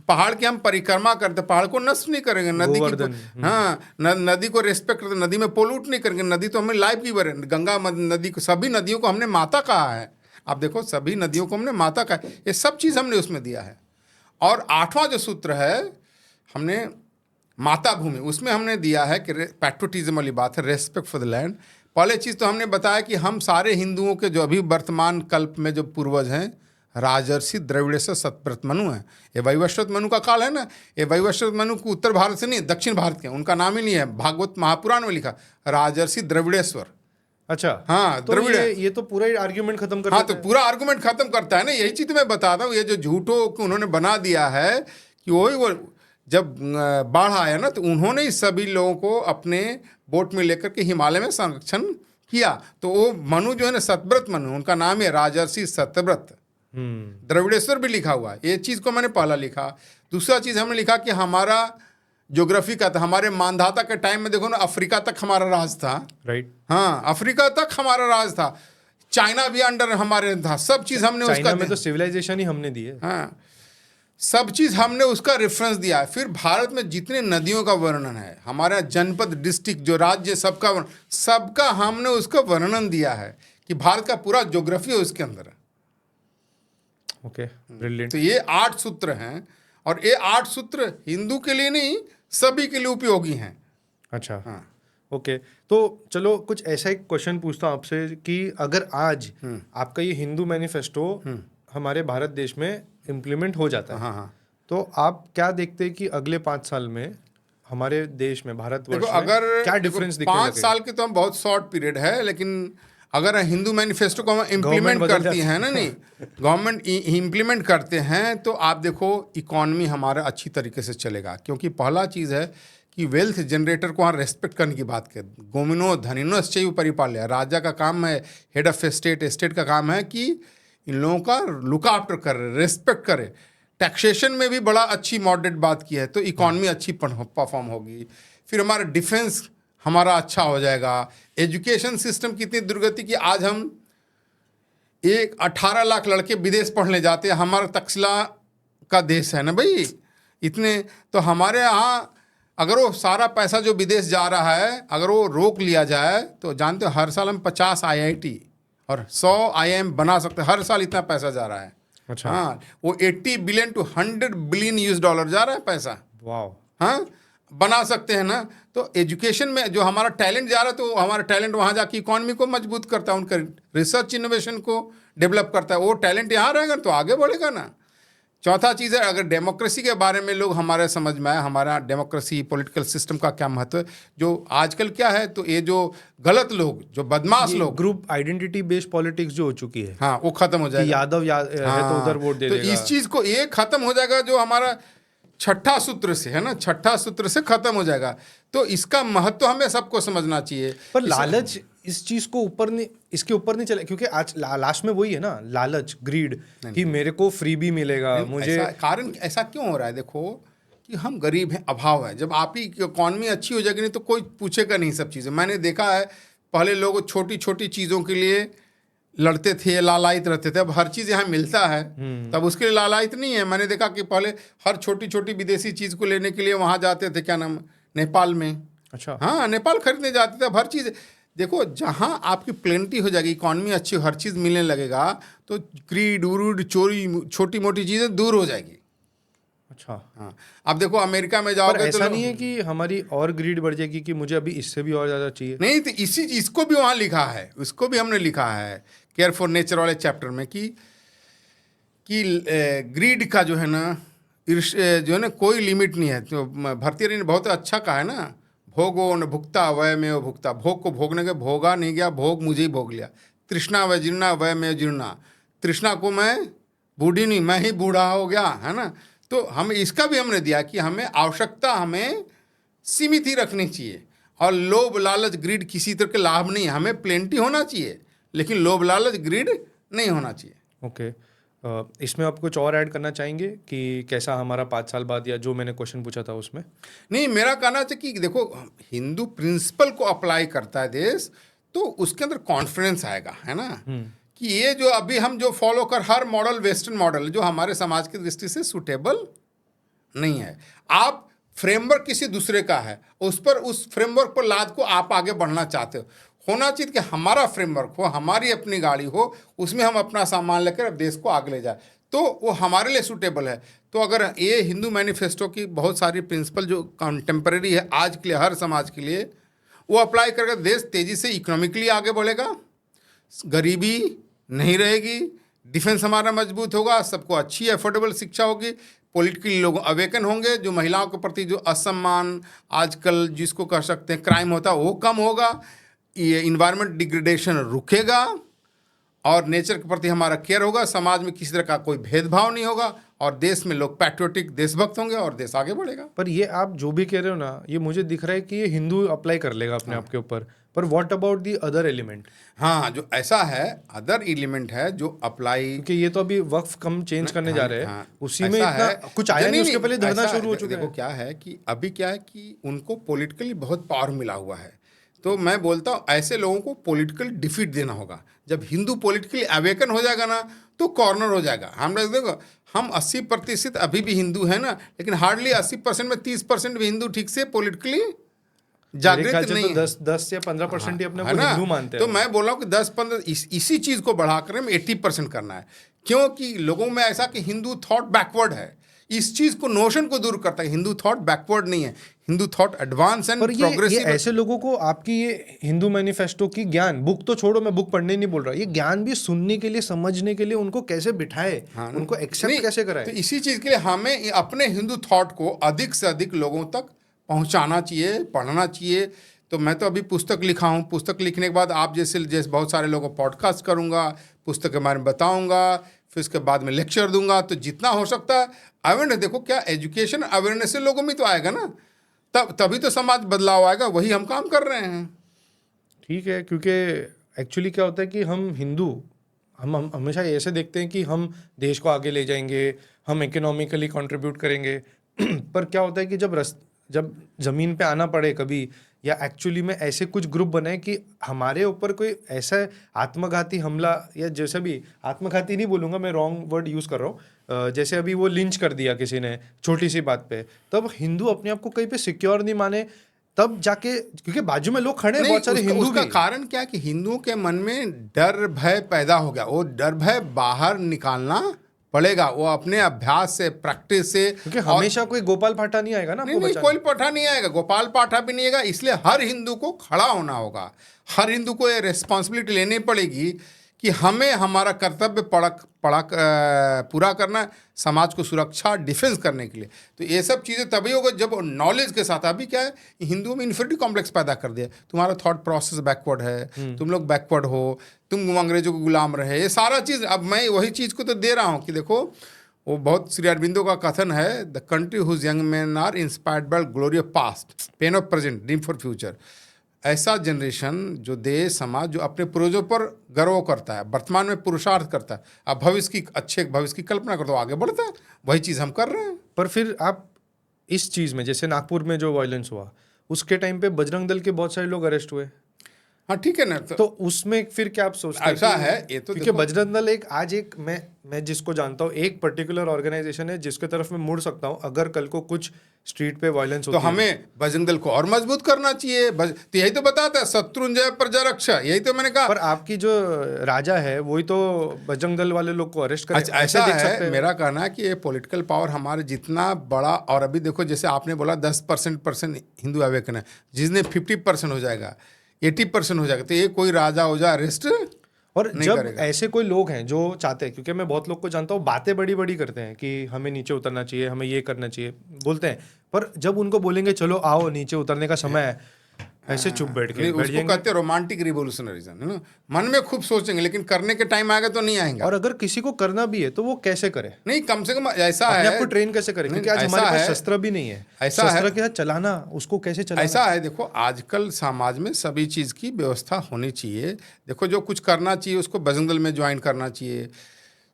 पहाड़ की हम परिक्रमा करते, पहाड़ को नष्ट नहीं करेंगे, नदी की हाँ नदी को रेस्पेक्ट करते, नदी में पोल्यूट नहीं करेंगे। नदी तो हमें लाइफ गिवर है। गंगा नदी को, सभी नदियों को हमने माता कहा है। आप देखो, सभी नदियों को हमने माता कहा है। ये सब चीज़ हमने उसमें दिया है। और 8वां जो सूत्र है हमने माता भूमि, उसमें हमने दिया है कि पैट्रोटिज्म वाली बात है, रेस्पेक्ट फॉर द लैंड। पहले चीज़ तो हमने बताया कि हम सारे हिंदुओं के जो अभी वर्तमान कल्प में जो पूर्वज हैं, राजर्षि द्रविड़ेश्वर सतव्रत मनु है। ये वैवस्वत मनु का काल है ना। ये वैवस्वत मनु को उत्तर भारत से नहीं, दक्षिण भारत के, उनका नाम ही नहीं है। भागवत महापुराण में लिखा राजर्षि द्रविड़ेश्वर। अच्छा, हाँ, तो ये तो पूरा आर्ग्यूमेंट खत्म कर हाँ, तो पूरा आर्गुमेंट खत्म करता है ना। यही चीज़ मैं बताता हूँ। ये जो झूठों को उन्होंने बना दिया है कि वो जब बाढ़ आया ना, तो उन्होंने ही सभी लोगों को अपने बोट में लेकर के हिमालय में संरक्षण किया। तो वो मनु जो है ना, सतव्रत मनु, उनका नाम है राजर्षि सतव्रत। द्रविड़ेश्वर भी लिखा हुआ है। ये चीज़ को मैंने पहला लिखा। दूसरा चीज़ हमने लिखा कि हमारा ज्योग्राफी का था। हमारे मानधाता के टाइम में देखो ना, अफ्रीका तक हमारा राज था। राइट। हाँ, अफ्रीका तक हमारा राज था। चाइना भी अंडर हमारे था। सब चीज़ हमने उसका, चाइना में तो सिविलाइजेशन ही हमने दी है। हाँ, सब चीज़ हमने उसका रेफरेंस दिया है। फिर भारत में जितने नदियों का वर्णन है, हमारा जनपद, डिस्ट्रिक्ट, जो राज्य, सबका हमने उसका वर्णन दिया है कि भारत का पूरा ज्योग्राफी है उसके अंदर। Okay, brilliant. तो ये 8 सूत्र हैं, और ये 8 सूत्र हिंदू के लिए नहीं, सभी के लिए उपयोगी हैं। अच्छा, हाँ, ओके। तो चलो कुछ ऐसा एक क्वेश्चन पूछता हूँ आपसे कि अगर आज आपका ये हिंदू मैनिफेस्टो हमारे भारत देश में इम्प्लीमेंट हो जाता है, हाँ, तो आप क्या देखते हैं कि अगले 5 साल में हमारे देश में, भारतवर्ष में अगर क्या डिफरेंस दिखने 5 लगेगा? साल के तो हम बहुत शॉर्ट पीरियड है, लेकिन अगर हिंदू मैनिफेस्टो को हम इम्प्लीमेंट बदल करती हैं ना, नहीं गवर्नमेंट इम्प्लीमेंट करते हैं तो आप देखो इकॉनमी हमारा अच्छी तरीके से चलेगा। क्योंकि पहला चीज़ है कि वेल्थ जनरेटर को वहाँ रेस्पेक्ट करने की बात करें। गोमिनो धनिनोश्च परिपाल्य, राजा का काम है, हेड ऑफ स्टेट, स्टेट का काम है कि इन लोगों का लुक आफ्टर करे, रेस्पेक्ट करे। टैक्सेशन में भी बड़ा अच्छी मॉडरेट बात की है तो इकॉनमी अच्छी परफॉर्म होगी। फिर हमारा डिफेंस हमारा अच्छा हो जाएगा। एजुकेशन सिस्टम कितनी दुर्गति की, आज हम 18 लाख लड़के विदेश पढ़ने जाते हैं। हमारा तक्षशिला का देश है ना भाई, इतने तो हमारे यहाँ अगर वो सारा पैसा जो विदेश जा रहा है अगर वो रोक लिया जाए तो जानते हो हर साल हम 50 IIT और 100 IIM बना सकते हैं। हर साल इतना पैसा जा रहा है। अच्छा। हाँ, वो 80 बिलियन टू 100 बिलियन US$ जा रहा है पैसा। वाह। हाँ, बना सकते हैं ना। तो एजुकेशन में जो हमारा टैलेंट जा रहा है तो हमारा टैलेंट वहाँ जाके इकॉनमी को मजबूत करता है, उनका रिसर्च इनोवेशन को डेवलप करता है। वो टैलेंट यहाँ रहेगा तो आगे बढ़ेगा ना। चौथा चीज़ है, अगर डेमोक्रेसी के बारे में लोग हमारे समझ में आए, हमारा डेमोक्रेसी पॉलिटिकल सिस्टम का क्या महत्व है। जो आजकल क्या है तो ये जो गलत लोग, जो बदमाश लोग, ग्रुप आइडेंटिटी बेस्ड पॉलिटिक्स जो हो चुकी है, हाँ वो खत्म हो जाएगा। यादव है तो उधर वोट दे तो देगा। इस चीज़ को ये खत्म हो जाएगा जो हमारा छठा सूत्र से है ना, छठा सूत्र से खत्म हो जाएगा। तो इसका महत्व हमें सबको समझना चाहिए। पर लालच इस चीज को ऊपर नहीं, इसके ऊपर नहीं चले, क्योंकि आज लास्ट में वही है ना, लालच, ग्रीड, कि मेरे को फ्री भी मिलेगा मुझे। कारण ऐसा क्यों हो रहा है, देखो कि हम गरीब हैं, अभाव है। जब आप ही इकॉनमी अच्छी हो जाएगी नहीं तो कोई पूछेगा नहीं सब चीज़ें। मैंने देखा है पहले लोग छोटी छोटी चीज़ों के लिए लड़ते थे, लालायित रहते थे। अब हर चीज़ यहाँ मिलता है तब उसके लिए लालायित नहीं है। मैंने देखा कि पहले हर छोटी छोटी विदेशी चीज़ को लेने के लिए वहाँ जाते थे, क्या नाम, नेपाल में। अच्छा। हाँ, नेपाल खरीदने जाते थे। अब हर चीज़ देखो, जहाँ आपकी प्लेंटी हो जाएगी, इकॉनमी अच्छी, हर चीज़ मिलने लगेगा तो ग्रीड उरूड चोरी छोटी मोटी चीज़ें दूर हो जाएगी। अच्छा। हाँ, अब देखो अमेरिका में जाओगे पर ऐसा तो नहीं है कि हमारी और ग्रीड बढ़ जाएगी कि मुझे अभी इससे भी और ज़्यादा चाहिए? नहीं, तो इसको भी वहाँ लिखा है, उसको भी हमने लिखा है केयर फॉर नेचर वाले चैप्टर में कि ग्रीड का जो है ना, जो है ना, कोई लिमिट नहीं है। तो भारतीय ने बहुत अच्छा कहा है ना, भोगो न भुगता वय में वो भुगता। भोग को भोगने के भोगा नहीं गया, भोग मुझे ही भोग लिया। तृष्णा वय जीर्णा वय में जीर्णा। तृष्णा को मैं बूढ़ी नहीं, मैं ही बूढ़ा हो गया, है ना। तो हम इसका भी हमने दिया कि हमें आवश्यकता हमें सीमित ही रखनी चाहिए। और लोभ लालच ग्रीड किसी तरह के लाभ नहीं है। हमें प्लेंटी होना चाहिए लेकिन लोभ लालच ग्रीड नहीं होना चाहिए। ओके। इसमें आप कुछ और ऐड करना चाहेंगे कि कैसा हमारा 5 साल बाद, या जो मैंने क्वेश्चन पूछा था उसमें? नहीं, मेरा कहना है कि देखो, हिंदू प्रिंसिपल को अप्लाई करता है देश तो उसके अंदर कॉन्फिडेंस आएगा, है ना, कि ये जो अभी हम जो फॉलो कर हर मॉडल वेस्टर्न मॉडल जो हमारे समाज की दृष्टि से सूटेबल नहीं है। आप फ्रेमवर्क किसी दूसरे का है, उस फ्रेमवर्क पर लाद को आप आगे बढ़ना चाहते हो। होना चाहिए कि हमारा फ्रेमवर्क हो, हमारी अपनी गाड़ी हो, उसमें हम अपना सामान लेकर अब देश को आगे ले जाए तो वो हमारे लिए सूटेबल है। तो अगर ये हिंदू मैनिफेस्टो की बहुत सारी प्रिंसिपल जो कंटेम्प्रेरी है आज के लिए, हर समाज के लिए, वो अप्लाई करके देश तेज़ी से इकोनॉमिकली आगे बढ़ेगा, गरीबी नहीं रहेगी, डिफेंस हमारा मजबूत होगा, सबको अच्छी एफोर्डेबल शिक्षा होगी, पॉलिटिकली लोग अवेकन होंगे, जो महिलाओं के प्रति जो असम्मान आजकल जिसको कह सकते हैं क्राइम होता है वो कम होगा, ये इन्वायरमेंट डिग्रेडेशन रुकेगा और नेचर के प्रति हमारा केयर होगा, समाज में किसी तरह का कोई भेदभाव नहीं होगा और देश में लोग पैट्रियोटिक देशभक्त होंगे और देश आगे बढ़ेगा। पर ये आप जो भी कह रहे हो ना, ये मुझे दिख रहा है कि ये हिंदू अप्लाई कर लेगा अपने आप के ऊपर, पर what about the other element? हाँ, जो ऐसा है अदर एलिमेंट है जो अप्लाई, क्योंकि ये तो अभी वक्फ कम चेंज करने जा रहे हैं, उसी में ऐसा इतना है, कुछ आया नहीं, उसके पहले धरना शुरू हो चुका है। देखो क्या है कि अभी क्या है कि उनको पॉलिटिकली बहुत पावर मिला हुआ है। तो मैं बोलता हूँ ऐसे लोगों को पॉलिटिकल डिफीट देना होगा। जब हिंदू पॉलिटिकली अवेकन हो जाएगा ना तो कॉर्नर हो जाएगा। हम देखो, हम 80% अभी भी हिंदू है ना, लेकिन हार्डली 80% में 30% भी हिंदू ठीक से पॉलिटिकली जागृत नहीं है। 10 या 15% ही अपने को हिंदू मानते हैं। तो मैं बोल रहा हूँ कि 10-15 इसी चीज़ को बढ़ाकर हमें 80% करना है, क्योंकि लोगों में ऐसा कि हिंदू थॉट बैकवर्ड है। इस चीज़ को, नोशन को दूर करता है। हिंदू थॉट बैकवर्ड नहीं है, Hindu thought advance and progressive. ऐसे लोगों को आपकी ये हिंदू मैनिफेस्टो की ज्ञान, बुक तो छोड़ो, मैं बुक पढ़ने नहीं बोल रहा, ये ज्ञान भी सुनने के लिए, समझने के लिए उनको कैसे बिठाए, उनको एक्सेप्ट कैसे कराए? तो इसी चीज़ के लिए हमें अपने हिंदू थॉट को अधिक से अधिक लोगों तक पहुंचाना चाहिए, पढ़ना चाहिए, तो मैं तो अभी पुस्तक लिखा हूँ, पुस्तक लिखने के बाद आप जैसे जैसे बहुत सारे लोगों को पॉडकास्ट करूँगा, पुस्तक के बारे में बताऊँगा, फिर उसके बाद में लेक्चर दूंगा। तो जितना हो सकता है अवेयरनेस, देखो क्या एजुकेशन अवेयरनेस से लोगों में तो आएगा ना, तभी तो समाज बदलाव आएगा। वही हम काम कर रहे हैं। ठीक है, क्योंकि एक्चुअली क्या होता है कि हम हिंदू हम हमेशा ऐसे देखते हैं कि हम देश को आगे ले जाएंगे, हम इकोनॉमिकली कंट्रीब्यूट करेंगे पर क्या होता है कि जब ज़मीन पे आना पड़े कभी, या एक्चुअली में ऐसे कुछ ग्रुप बने कि हमारे ऊपर कोई ऐसा आत्मघाती हमला, या जैसे भी आत्मघाती नहीं बोलूँगा मैं, रॉन्ग वर्ड यूज़ कर रहा हूँ, जैसे अभी वो लिंच कर दिया किसी ने छोटी सी बात पे, तब हिंदू अपने आप को कहीं पे सिक्योर नहीं माने, तब जाके, क्योंकि बाजू में लोग खड़े हैं बहुत सारे हिंदू उसका भी। कारण क्या है कि हिंदुओं के मन में डर भय पैदा हो गया। वो डर भय बाहर निकालना पड़ेगा, वो अपने अभ्यास से, प्रैक्टिस से। क्योंकि हमेशा कोई गोपाल पाठा नहीं आएगा ना आपको नहीं, बचाने। कोई पाठा नहीं आएगा, गोपाल पाठा भी नहीं आएगा। इसलिए हर हिंदू को खड़ा होना होगा, हर हिंदू को ये रिस्पॉन्सिबिलिटी लेनी पड़ेगी कि हमें हमारा कर्तव्य पूरा करना है, समाज को सुरक्षा डिफेंस करने के लिए। तो ये सब चीज़ें तभी होगा जब नॉलेज के साथ। अभी क्या है, हिंदुओं में इन्फिनिटी कॉम्प्लेक्स पैदा कर दिया, तुम्हारा थॉट प्रोसेस बैकवर्ड है, तुम लोग बैकवर्ड हो, तुम अंग्रेजों को गुलाम रहे, ये सारा चीज़। अब मैं वही चीज़ को तो दे रहा हूँ कि देखो, वो बहुत श्री अरबिंदो का कथन है, the country whose young men are inspired by glory of past, pain of present, dream for future. ऐसा जनरेशन जो देश समाज जो अपने पूर्वजों पर गर्व करता है, वर्तमान में पुरुषार्थ करता है, अब भविष्य की अच्छे भविष्य की कल्पना करता है, आगे बढ़ता है। वही चीज़ हम कर रहे हैं। पर फिर आप इस चीज़ में, जैसे नागपुर में जो वायलेंस हुआ उसके टाइम पे बजरंग दल के बहुत सारे लोग अरेस्ट हुए, हाँ ठीक है ना। तो उसमें फिर क्या आप सोचते हैं? ऐसा है, ये तो क्योंकि बजरंग दल एक मैं जिसको जानता हूँ, एक पर्टिकुलर ऑर्गेनाइजेशन है जिसके तरफ मैं मुड़ सकता हूँ अगर कल को कुछ स्ट्रीट पे वायलेंस तो होती है। हमें बजरंग दल को और मजबूत करना चाहिए। तो यही तो बताता है, शत्रुंजय प्रजा रक्षा, यही तो मैंने कहा। पर आपकी जो राजा है वही तो बजरंग दल वाले लोग को अरेस्ट करे। अच्छा, ऐसा है, मेरा कहना है कि ये पॉलिटिकल पावर हमारे जितना बड़ा, और अभी देखो जैसे आपने बोला 10% हिंदू अवेकन है, जिसने 50% हो जाएगा, 80% हो जाएगा, तो ये कोई राजा हो जाए अरेस्ट और नहीं जब करेगा। ऐसे कोई लोग हैं जो चाहते हैं, क्योंकि मैं बहुत लोग को जानता हूँ, बातें बड़ी बड़ी करते हैं कि हमें नीचे उतरना चाहिए, हमें ये करना चाहिए बोलते हैं, पर जब उनको बोलेंगे चलो आओ नीचे उतरने का समय है, ऐसे चुप बैठ उसको जाएंगे। कहते हैं रोमांटिक रिवोल्यूशनरिज्म, है ना। मन में खूब सोचेंगे लेकिन करने के टाइम आएगा तो नहीं आएंगे। और अगर किसी को करना भी है तो वो कैसे करे? नहीं, कम से कम ऐसा अपने है, आप को ट्रेन कैसे करे? क्योंकि आज हमारे पास शस्त्र भी नहीं है। ऐसा है, शस्त्र के साथ चलाना, उसको कैसे चलाना? ऐसा है, देखो आजकल समाज में सभी चीज़ की व्यवस्था होनी चाहिए। देखो जो कुछ करना चाहिए उसको बजरंग दल में ज्वाइन करना चाहिए।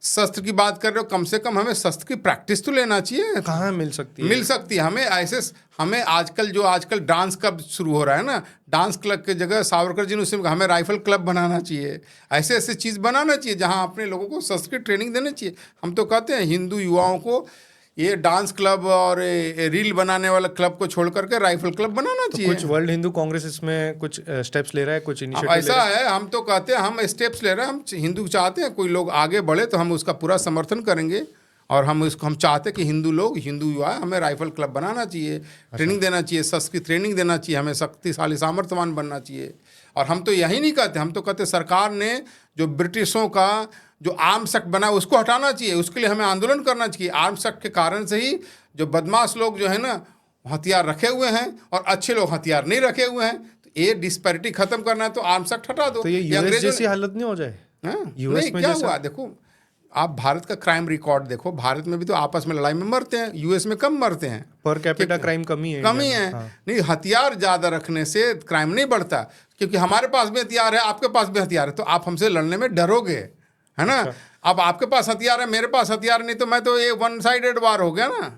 शस्त्र की बात कर रहे हो, कम से कम हमें शस्त्र की प्रैक्टिस तो लेना चाहिए। कहाँ मिल सकती है? मिल सकती है हमें ऐसे। हमें आजकल डांस क्लब शुरू हो रहा है ना, डांस क्लब की जगह सावरकर जी ने उसमें हमें राइफल क्लब बनाना चाहिए। ऐसे ऐसे चीज़ बनाना चाहिए जहाँ अपने लोगों को शस्त्र की ट्रेनिंग देनी चाहिए। हम तो कहते हैं हिंदू युवाओं को ये डांस क्लब और रील बनाने वाला क्लब को छोड़ करके राइफल क्लब बनाना चाहिए। कुछ वर्ल्ड हिंदू कांग्रेस इसमें कुछ स्टेप्स ले रहा है, कुछ इनिशिएटिव ऐसा है, हम तो कहते हैं हम स्टेप्स ले रहे हैं। हम हिंदू चाहते हैं कोई लोग आगे बढ़े तो हम उसका पूरा समर्थन करेंगे। और हम चाहते हैं कि हिंदू युवा हमें राइफल क्लब बनाना चाहिए, ट्रेनिंग देना चाहिए, शस्त्र की ट्रेनिंग देना चाहिए, हमें शक्तिशाली सामर्थ्यवान बनना चाहिए। और हम तो यही नहीं कहते, हम तो कहते सरकार ने जो ब्रिटिशों का जो आर्म्स एक्ट बना उसको हटाना चाहिए, उसके लिए हमें आंदोलन करना चाहिए। आर्म्स एक्ट के कारण से ही जो बदमाश लोग जो है ना हथियार रखे हुए हैं और अच्छे लोग हथियार नहीं रखे हुए हैं, तो ये डिस्पैरिटी खत्म करना है तो आर्म्स एक्ट हटा दो। तो ये यूएस जैसी हालत नहीं हो जाए? नहीं, क्या हुआ, देखो आप भारत का क्राइम रिकॉर्ड देखो, भारत में भी तो आपस में लड़ाई में मरते हैं, यूएस में कम मरते हैं। पर कैपिटा क्राइम कमी है। हाँ। नहीं, हथियार ज़्यादा रखने से क्राइम नहीं बढ़ता, क्योंकि हमारे पास भी हथियार है, आपके पास भी हथियार है, तो आप हमसे लड़ने में डरोगे, है ना। अब आपके पास हथियार है, मेरे पास हथियार नहीं, तो मैं तो ये वन साइडेड वार हो गया ना।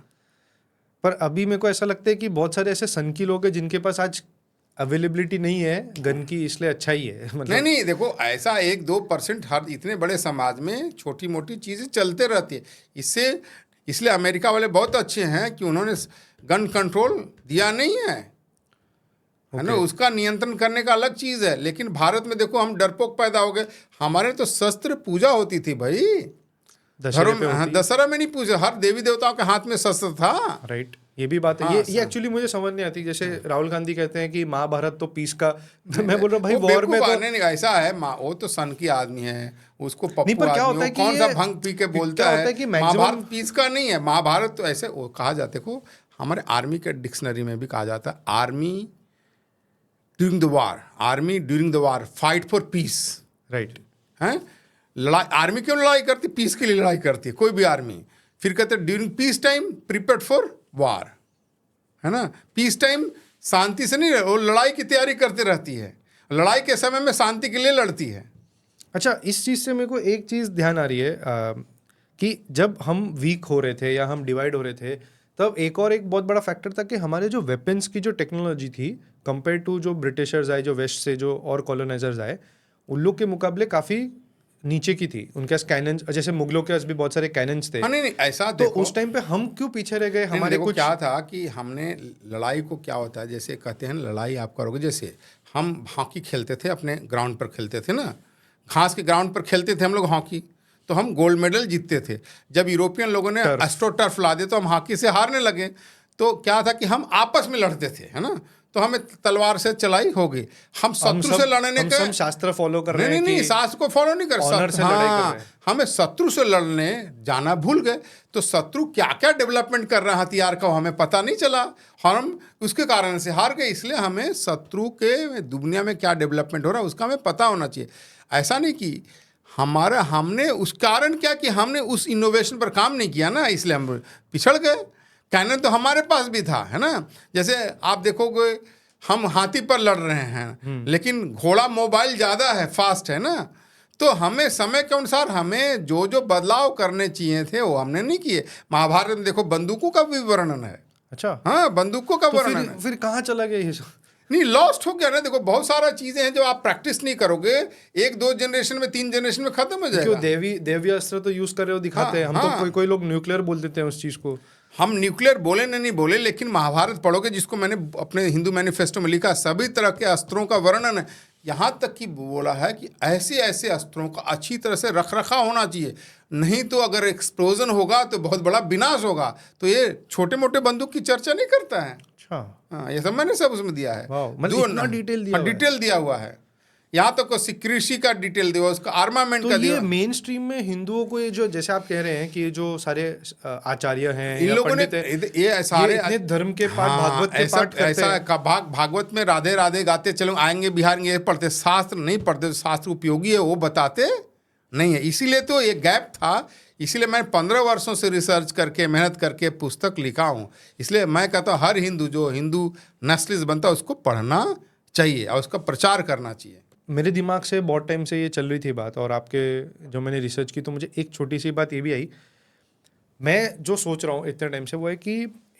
पर अभी मेरे को ऐसा लगता है कि बहुत सारे ऐसे सनकी लोग हैं जिनके पास आज अवेलेबिलिटी नहीं है गन की, इसलिए अच्छा ही है। मतलब नहीं, देखो ऐसा 1-2% हर इतने बड़े समाज में छोटी मोटी चीज़ें चलते रहती है। इसलिए अमेरिका वाले बहुत अच्छे हैं कि उन्होंने गन कंट्रोल दिया नहीं है, है ना। उसका नियंत्रण करने का अलग चीज़ है। लेकिन भारत में देखो हम डरपोक पैदा हो गए। हमारे तो शस्त्र पूजा होती थी भाई, दशहरा में नहीं पूजा, हर देवी देवताओं के हाथ में शस्त्र था। राइट, ये भी बात है। ये एक्चुअली मुझे समझ नहीं आती। जैसे राहुल गांधी कहते हैं कि महाभारत तो पीस का, मैं बोल रहा हूँ भाई वॉर में तो नहीं, ऐसा है, वो तो सन की आदमी है, उसको पप्पू पर क्या होता है कि कौन सा भंग पी के बोलता है कि महाभारत पीस का नहीं है। महाभारत तो ऐसे कहा जाता है, हमारे आर्मी के डिक्शनरी में भी कहा जाता है, army during the war, army during the war fight for piece, right. हैं? लड़ाई, आर्मी क्यों लड़ाई करती? पीस के लिए लड़ाई करती है कोई भी आर्मी। फिर कहते हैं during peace time prepared for वार, है ना? पीस टाइम शांति से नहीं, वो लड़ाई की तैयारी करती रहती है, लड़ाई के समय में शांति के लिए लड़ती है। अच्छा, इस चीज़ से मेरे को एक चीज़ ध्यान आ रही है कि जब हम वीक हो रहे थे या हम डिवाइड हो रहे थे, तब एक बहुत बड़ा फैक्टर था कि हमारे जो वेपन्स की जो टेक्नोलॉजी थी कंपेयर टू जो ब्रिटिशर्स आए, जो वेस्ट से जो और कॉलोनाइजर्स आए, उन लोग के मुकाबले काफ़ी नीचे की थी। उनके पास कैनन, जैसे मुगलों के पास भी बहुत सारे कैनन्स थे। हाँ, नहीं ऐसा तो देखो, उस टाइम पे हम क्यों पीछे रह गए? हमारे देखो कुछ क्या था कि हमने लड़ाई को, क्या होता है जैसे कहते हैं लड़ाई आप करोगे, जैसे हम हॉकी खेलते थे, अपने ग्राउंड पर खेलते थे ना, घास के ग्राउंड पर खेलते थे हम लोग हॉकी, तो हम गोल्ड मेडल जीतते थे। जब यूरोपियन लोगों ने एस्ट्रो टर्फ ला दिया तो हम हॉकी से हारने लगे। तो क्या था कि हम आपस में लड़ते थे, है ना, तो हमें तलवार से चलाई हो गई। हम शत्रु से लड़ने हम के सब शास्त्र फॉलो कर रहे हैं नहीं, कि शास्त्र को फॉलो नहीं कर ऑनर से लड़ाई कर रहे हैं। हमें शत्रु से लड़ने जाना भूल गए, तो शत्रु क्या क्या डेवलपमेंट कर रहा है हथियार का हमें पता नहीं चला, हम उसके कारण से हार गए। इसलिए हमें शत्रु के दुनिया में क्या डेवलपमेंट हो रहा है उसका हमें पता होना चाहिए। ऐसा नहीं कि हमने उस कारण क्या कि हमने उस इनोवेशन पर काम नहीं किया ना, इसलिए हम पिछड़ गए। कैनन तो हमारे पास भी था, है ना। जैसे आप देखोगे हम हाथी पर लड़ रहे हैं, लेकिन घोड़ा मोबाइल ज़्यादा है, फास्ट है ना, तो हमें समय के अनुसार हमें जो जो बदलाव करने चाहिए थे वो हमने नहीं किए। महाभारत में देखो बंदूकों का भी वर्णन है। अच्छा, हाँ, बंदूकों का तो वर्णन है। फिर कहाँ चला गया ये सब? नहीं, लॉस्ट हो गया ना। देखो बहुत सारा चीजें हैं जो आप प्रैक्टिस नहीं करोगे, 1-2 जनरेशन में, 3 जनरेशन में खत्म हो जाएगा। क्यों देवी अस्त्र तो यूज कर रहे हो, दिखाते हैं हम। तो कोई लोग न्यूक्लियर बोल देते हैं उस चीज को। हम न्यूक्लियर बोले नहीं बोले, लेकिन महाभारत पढ़ोगे जिसको मैंने अपने हिंदू मैनिफेस्टो में लिखा, सभी तरह के अस्त्रों का वर्णन है। यहाँ तक कि बोला है कि ऐसे ऐसे अस्त्रों का अच्छी तरह से रख रखाव होना चाहिए, नहीं तो अगर एक्सप्लोजन होगा तो बहुत बड़ा विनाश होगा। तो ये छोटे मोटे बंदूक की चर्चा नहीं करता है। अच्छा, हाँ, ये सब मैंने सब उसमें दिया है। मतलब इतना डिटेल दिया हुआ है। डिटेल दिया हुआ है। यहाँ तक तो कृषि का डिटेल दिया, उसका आर्मामेंट तो का ये दिया। मेन स्ट्रीम में हिंदुओं को ये जो, जैसे आप कह रहे हैं कि ये जो सारे आचार्य हैं इन या लोगों ने पंडित हैं, ये सारे इतने धर्म के पाठ, भागवत के पाठ करते ऐसा हैं। भागवत में राधे राधे गाते चलो आएंगे बिहार, ये पढ़ते, शास्त्र नहीं पढ़ते। शास्त्र उपयोगी है वो बताते नहीं है, इसीलिए तो ये गैप था। इसीलिए मैं 15 वर्षों से रिसर्च करके, मेहनत करके पुस्तक लिखा हूँ। इसलिए मैं कहता हूँ हर हिंदू, जो हिंदू नेशनलिस्ट बनता है उसको पढ़ना चाहिए और उसका प्रचार करना चाहिए। मेरे दिमाग से बहुत टाइम से ये चल रही थी बात, और आपके जो मैंने रिसर्च की तो मुझे एक छोटी सी बात ये भी आई। मैं जो सोच रहा हूँ इतने टाइम से वो है कि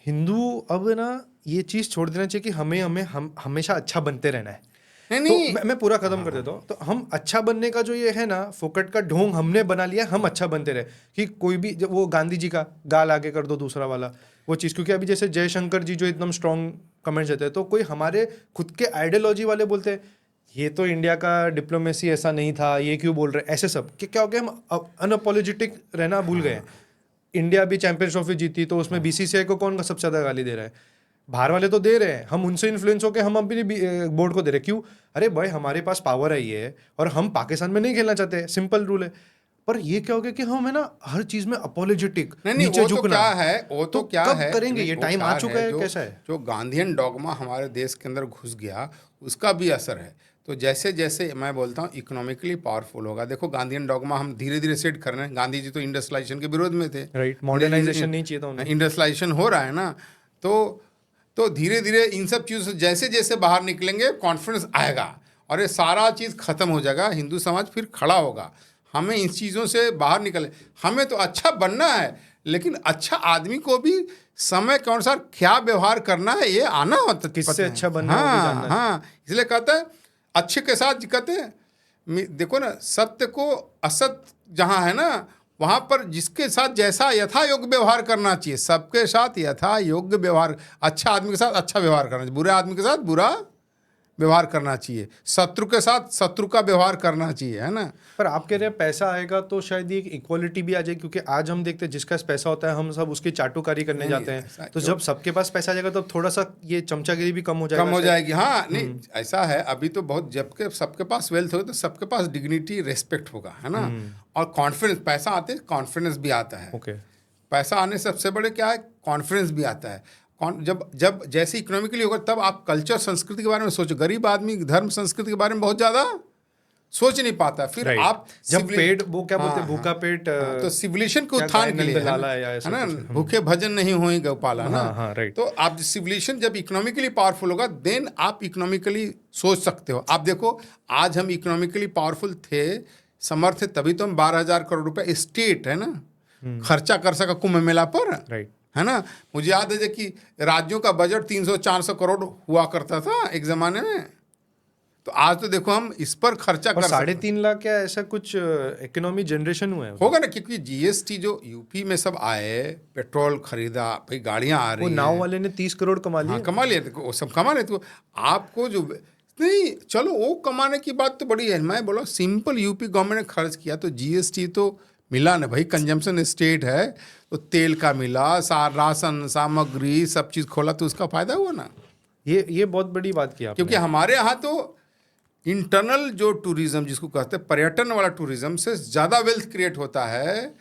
हिंदू अब ना ये चीज़ छोड़ देना चाहिए कि हम हमेशा अच्छा बनते रहना है। नहीं, तो मैं पूरा खत्म कर देता हूँ। तो हम अच्छा बनने का जो ये है ना, फोकट का ढोंग हमने बना लिया, हम अच्छा बनते रहे कि कोई भी, जब वो गांधी जी का गाल आगे कर दो दूसरा वाला वो चीज़। क्योंकि अभी जैसे जयशंकर जी जो एकदम स्ट्रॉन्ग कमेंट्स देते हैं, तो कोई हमारे खुद के आइडियोलॉजी वाले बोलते हैं ये तो इंडिया का डिप्लोमेसी ऐसा नहीं था, ये क्यों बोल रहे हैं, ऐसे सब कि क्या हो गया, हम अनअपोलोजेटिक रहना भूल गए हैं। इंडिया भी चैंपियंस ट्रॉफी जीती तो उसमें बीसीसीआई को कौन सबसे ज़्यादा गाली दे रहा है? बाहर वाले तो दे रहे हैं, हम उनसे इन्फ्लुएंस होकर हम अपनी बोर्ड को दे रहे हैं। क्यों? अरे भाई, हमारे पास पावर है ये, और हम पाकिस्तान में नहीं खेलना चाहते, सिंपल रूल है। पर ये क्या हो गया कि हम है ना हर चीज में अपोलोजेटिक, नीचे झुकना। तो क्या है, वो तो क्या कब है करेंगे? ये टाइम आ चुका है, कैसा है? जो गांधीयन डॉगमा हमारे देश के अंदर घुस गया, उसका भी असर है। तो जैसे जैसे मैं बोलता हूँ इकोनॉमिकली पावरफुल होगा। देखो गांधीयन डॉगमा हम धीरे धीरे सेट कर रहे हैं। गांधी जी तो इंडस्ट्रियलाइजेशन के विरोध में थे, राइट। मॉडर्नाइजेशन नहीं चाहिए था उन्हें। इंडस्ट्रियलाइजेशन हो रहा है ना, तो धीरे धीरे इन सब चीज़ों से जैसे जैसे बाहर निकलेंगे कॉन्फिडेंस आएगा और ये सारा चीज़ खत्म हो जाएगा, हिंदू समाज फिर खड़ा होगा। हमें इन चीज़ों से बाहर निकले, हमें तो अच्छा बनना है, लेकिन अच्छा आदमी को भी समय के अनुसार क्या व्यवहार करना है ये आना होता है। किससे अच्छा बनना है वो भी जानना है। हाँ, इसलिए कहते हैं अच्छे के साथ कहते हैं, देखो ना, सत्य को असत जहाँ है ना, वहाँ पर जिसके साथ जैसा यथा योग्य व्यवहार करना चाहिए, सबके साथ यथा योग्य व्यवहार। अच्छा आदमी के साथ अच्छा व्यवहार करना चाहिए, बुरे आदमी के साथ बुरा व्यवहार करना चाहिए, शत्रु के साथ शत्रु का व्यवहार करना चाहिए, है ना। पर आप कह रहे हैं पैसा आएगा तो शायद ये इक्वालिटी भी आ जाए, क्योंकि आज हम देखते हैं जिसका पैसा होता है हम सब उसकी चाटुकारी करने जाते हैं। तो जब सबके पास पैसा आ जाएगा तो थोड़ा सा ये चमचागिरी भी कम हो जाएगी। हाँ, नहीं ऐसा है अभी तो बहुत, जबकि सबके पास वेल्थ होगा तो सबके पास डिग्निटी, रेस्पेक्ट होगा, है ना। और कॉन्फिडेंस, पैसा आते कॉन्फिडेंस भी आता है। ओके। पैसा आने से सबसे बड़े क्या है, कॉन्फिडेंस भी आता है। जब जब जैसे इकोनॉमिकली होगा तब आप कल्चर संस्कृति के बारे में सोचो। गरीब आदमी धर्म संस्कृति के बारे में बहुत ज़्यादा सोच नहीं पाता। फिर Right. आप जब पेट, वो क्या बोलते हैं, भूखा पेट, तो सिविलाइजेशन के क्या उत्थान के गाय लिए नंद लाला या है ऐसा ना, कुछ। भूखे भजन नहीं होई गौपाला ना। हाँ, right. तो आप सिविलाइजेशन जब इकोनॉमिकली पावरफुल होगा देन आप इकोनॉमिकली सोच सकते हो। आप देखो आज हम इकोनॉमिकली पावरफुल थे, समर्थ थे, तभी तो हम 12,000 करोड़ रुपए स्टेट है ना खर्चा कर सका कुंभ मेला पर, राइट। है ना। मुझे याद है कि राज्यों का बजट 300-400 करोड़ हुआ करता था एक जमाने में, तो आज तो देखो हम इस पर खर्चा कर 3.5 लाख क्या ऐसा कुछ इकोनॉमी जनरेशन हुआ है होगा ना, क्योंकि जीएसटी जो यूपी में सब आए, पेट्रोल खरीदा, भाई गाड़ियां आ रही वो हैं। नाव वाले ने 30 करोड़ कमा लिए। हाँ कमा लिया, वो सब कमा लेते। तो आपको जो नहीं, चलो वो कमाने की बात तो बड़ी है। मैं बोला सिंपल यूपी गवर्नमेंट ने खर्च किया तो जीएसटी तो मिला ना भाई, कंजम्पशन स्टेट है तो तेल का मिला, राशन सामग्री सब चीज़ खोला तो उसका फायदा हुआ ना। ये बहुत बड़ी बात की आपने। क्योंकि हमारे यहाँ तो इंटरनल जो टूरिज्म जिसको कहते हैं पर्यटन वाला टूरिज्म से ज़्यादा वेल्थ क्रिएट होता है,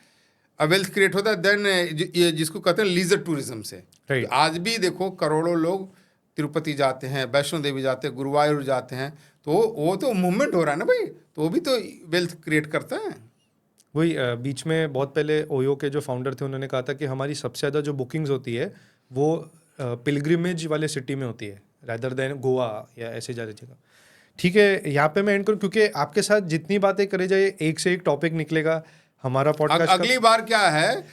वेल्थ क्रिएट होता है देन ये जिसको कहते हैं लीजर टूरिज्म से। Right. आज भी देखो करोड़ों लोग तिरुपति जाते हैं, वैष्णो देवी जाते हैं, गुरुवायूर जाते हैं, तो वो तो मूवमेंट हो रहा है ना भाई, तो वो भी तो वेल्थ क्रिएट करता है। वही बीच में बहुत पहले ओयो के जो फाउंडर थे उन्होंने कहा था कि हमारी सबसे ज़्यादा जो बुकिंग्स होती है वो पिलग्रिमेज वाले सिटी में होती है रैदर देन गोवा या ऐसे ज़्यादा जगह। ठीक है, यहाँ पे मैं एंड करूँ क्योंकि आपके साथ जितनी बातें करे जाए एक से एक टॉपिक निकलेगा हमारा पॉडकास्ट। अगली बार क्या है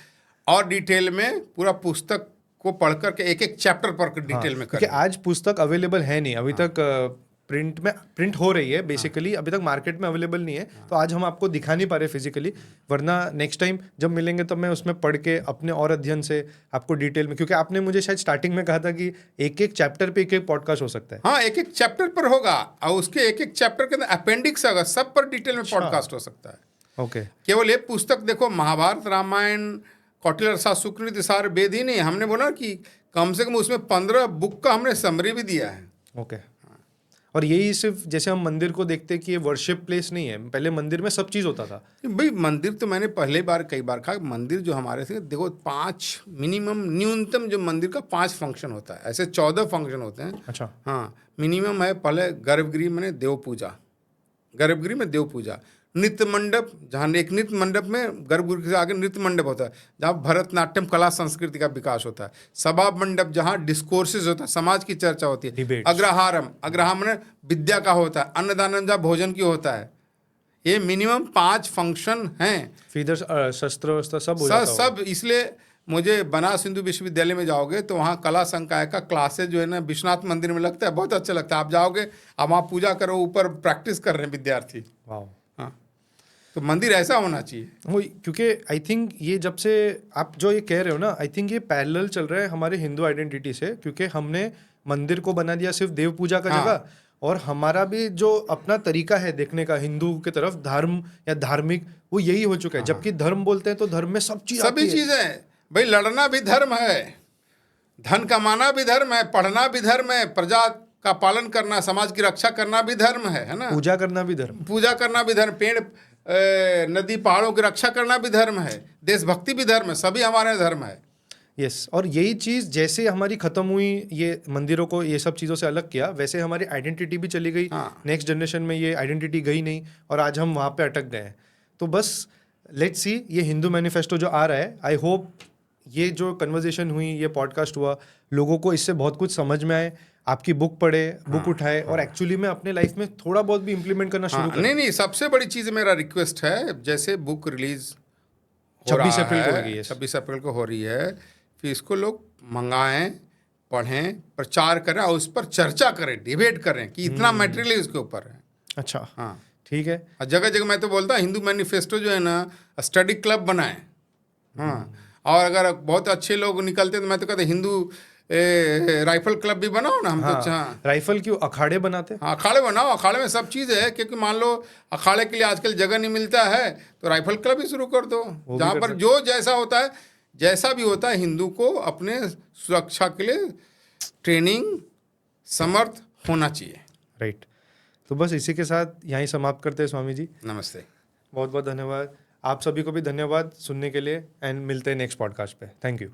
और डिटेल में पूरा पुस्तक को पढ़ करके एक एक चैप्टर पर डिटेल में क्योंकि करें। आज पुस्तक अवेलेबल है नहीं अभी तक, प्रिंट हो रही है बेसिकली, अभी तक मार्केट में अवेलेबल नहीं है, तो आज हम आपको दिखा नहीं पा रहे फिजिकली, वरना नेक्स्ट टाइम जब मिलेंगे तब मैं उसमें पढ़ के अपने और अध्ययन से आपको डिटेल में, क्योंकि आपने मुझे शायद स्टार्टिंग में कहा था कि एक एक चैप्टर पे एक एक पॉडकास्ट हो सकता है। हाँ एक एक चैप्टर पर होगा और उसके एक एक चैप्टर के अंदर अपेंडिक्स होगा, सब पर डिटेल में पॉडकास्ट हो सकता है। ओके। केवल एक पुस्तक देखो, महाभारत रामायण कौटिल्य सुकृत सार वेद ही नहीं, हमने बोला कि कम से कम उसमें 15 बुक का हमने समरी भी दिया है। ओके। और यही सिर्फ जैसे हम मंदिर को देखते हैं कि ये वर्शिप प्लेस नहीं है, पहले मंदिर में सब चीज़ होता था भाई। मंदिर तो मैंने पहले बार कई बार कहा, मंदिर जो हमारे से देखो 5 मिनिमम न्यूनतम जो मंदिर का 5 फंक्शन होता है, ऐसे 14 फंक्शन होते हैं। अच्छा। हाँ मिनिमम है, पहले गर्भगृह में देव पूजा, गर्भगृह में देव पूजा, नृत्य मंडप, जहाँ एक नृत्य मंडप में गर्भगृह से आगे नृत्य मंडप होता है जहाँ भरतनाट्यम कला संस्कृति का विकास होता है, सभा मंडप जहाँ डिस्कोर्सेज होता है, समाज की चर्चा होती है, Debates. अग्रहारम, अग्रहारम में विद्या का होता है, अन्नदानम जहाँ भोजन की होता है। ये मिनिमम 5 फंक्शन हैं। फिर शस्त्र वस्त्र सब हो जाता होगा। सब इसलिए मुझे बनारस हिंदू विश्वविद्यालय में जाओगे तो वहाँ कला संकाय का क्लासेज जो है ना विश्वनाथ मंदिर में लगता है, बहुत अच्छा लगता है। आप जाओगे, आप वहाँ पूजा करो, ऊपर प्रैक्टिस कर रहे हैं विद्यार्थी। वाह। हाँ तो मंदिर ऐसा होना चाहिए। वही, क्योंकि आई थिंक ये जब से आप जो ये कह रहे हो ना, आई थिंक ये पैरेलल चल रहा है हमारे हिंदू आइडेंटिटी से, क्योंकि हमने मंदिर को बना दिया सिर्फ देव पूजा का जगह, और हमारा भी जो अपना तरीका है देखने का हिंदू की तरफ, धर्म या धार्मिक, वो यही हो चुका है। जबकि धर्म बोलते हैं तो धर्म में सब चीज सभी चीजें भाई, लड़ना भी धर्म है, धन कमाना भी धर्म है, पढ़ना भी धर्म है, प्रजा का पालन करना, समाज की रक्षा करना भी धर्म है ना, पूजा करना भी धर्म, पूजा करना भी धर्म, पेड़ नदी पहाड़ों की रक्षा करना भी धर्म है, देशभक्ति भी धर्म है, सभी हमारे धर्म है। यस। और यही चीज़ जैसे हमारी ख़त्म हुई, ये मंदिरों को ये सब चीज़ों से अलग किया, वैसे हमारी आइडेंटिटी भी चली गई। नेक्स्ट जनरेशन में ये आइडेंटिटी गई नहीं और आज हम वहाँ पे अटक गए हैं। तो बस लेट्स सी, ये हिंदू मैनिफेस्टो जो आ रहा है, आई होप ये जो कन्वर्जेशन हुई, ये पॉडकास्ट हुआ, लोगों को इससे बहुत कुछ समझ में आए, आपकी बुक पढ़े, बुक उठाए और एक्चुअली में अपने लाइफ में थोड़ा बहुत भी इम्प्लीमेंट करना शुरू करें। नहीं, सबसे बड़ी चीज़ मेरा रिक्वेस्ट है, जैसे बुक रिलीज 26 अप्रैल को लगी है, 26 अप्रैल को हो रही है, फिर इसको लोग मंगाएं, पढ़ें, प्रचार करें और उस पर चर्चा करें, डिबेट करें कि इतना मटेरियल इसके ऊपर है। अच्छा, हाँ ठीक है। जगह जगह मैं तो बोलता हिंदू मैनिफेस्टो जो है ना, स्टडी क्लब बनाएं। हाँ और अगर बहुत अच्छे लोग निकलते तो मैं तो कहता हिंदू राइफल क्लब भी बनाओ ना। हम तो राइफल क्यों, अखाड़े बनाते? हाँ अखाड़े बनाओ, अखाड़े में सब चीज़ है, क्योंकि मान लो अखाड़े के लिए आजकल जगह नहीं मिलता है तो राइफल क्लब ही शुरू कर दो, जहाँ पर जो जैसा होता है, जैसा भी होता है, हिंदू को अपने सुरक्षा के लिए ट्रेनिंग समर्थ होना चाहिए। राइट। तो बस इसी के साथ यहीं समाप्त करते हैं स्वामी जी। नमस्ते, बहुत बहुत धन्यवाद। आप सभी को भी धन्यवाद सुनने के लिए, एंड मिलते हैं नेक्स्ट पॉडकास्ट पे। Thank you.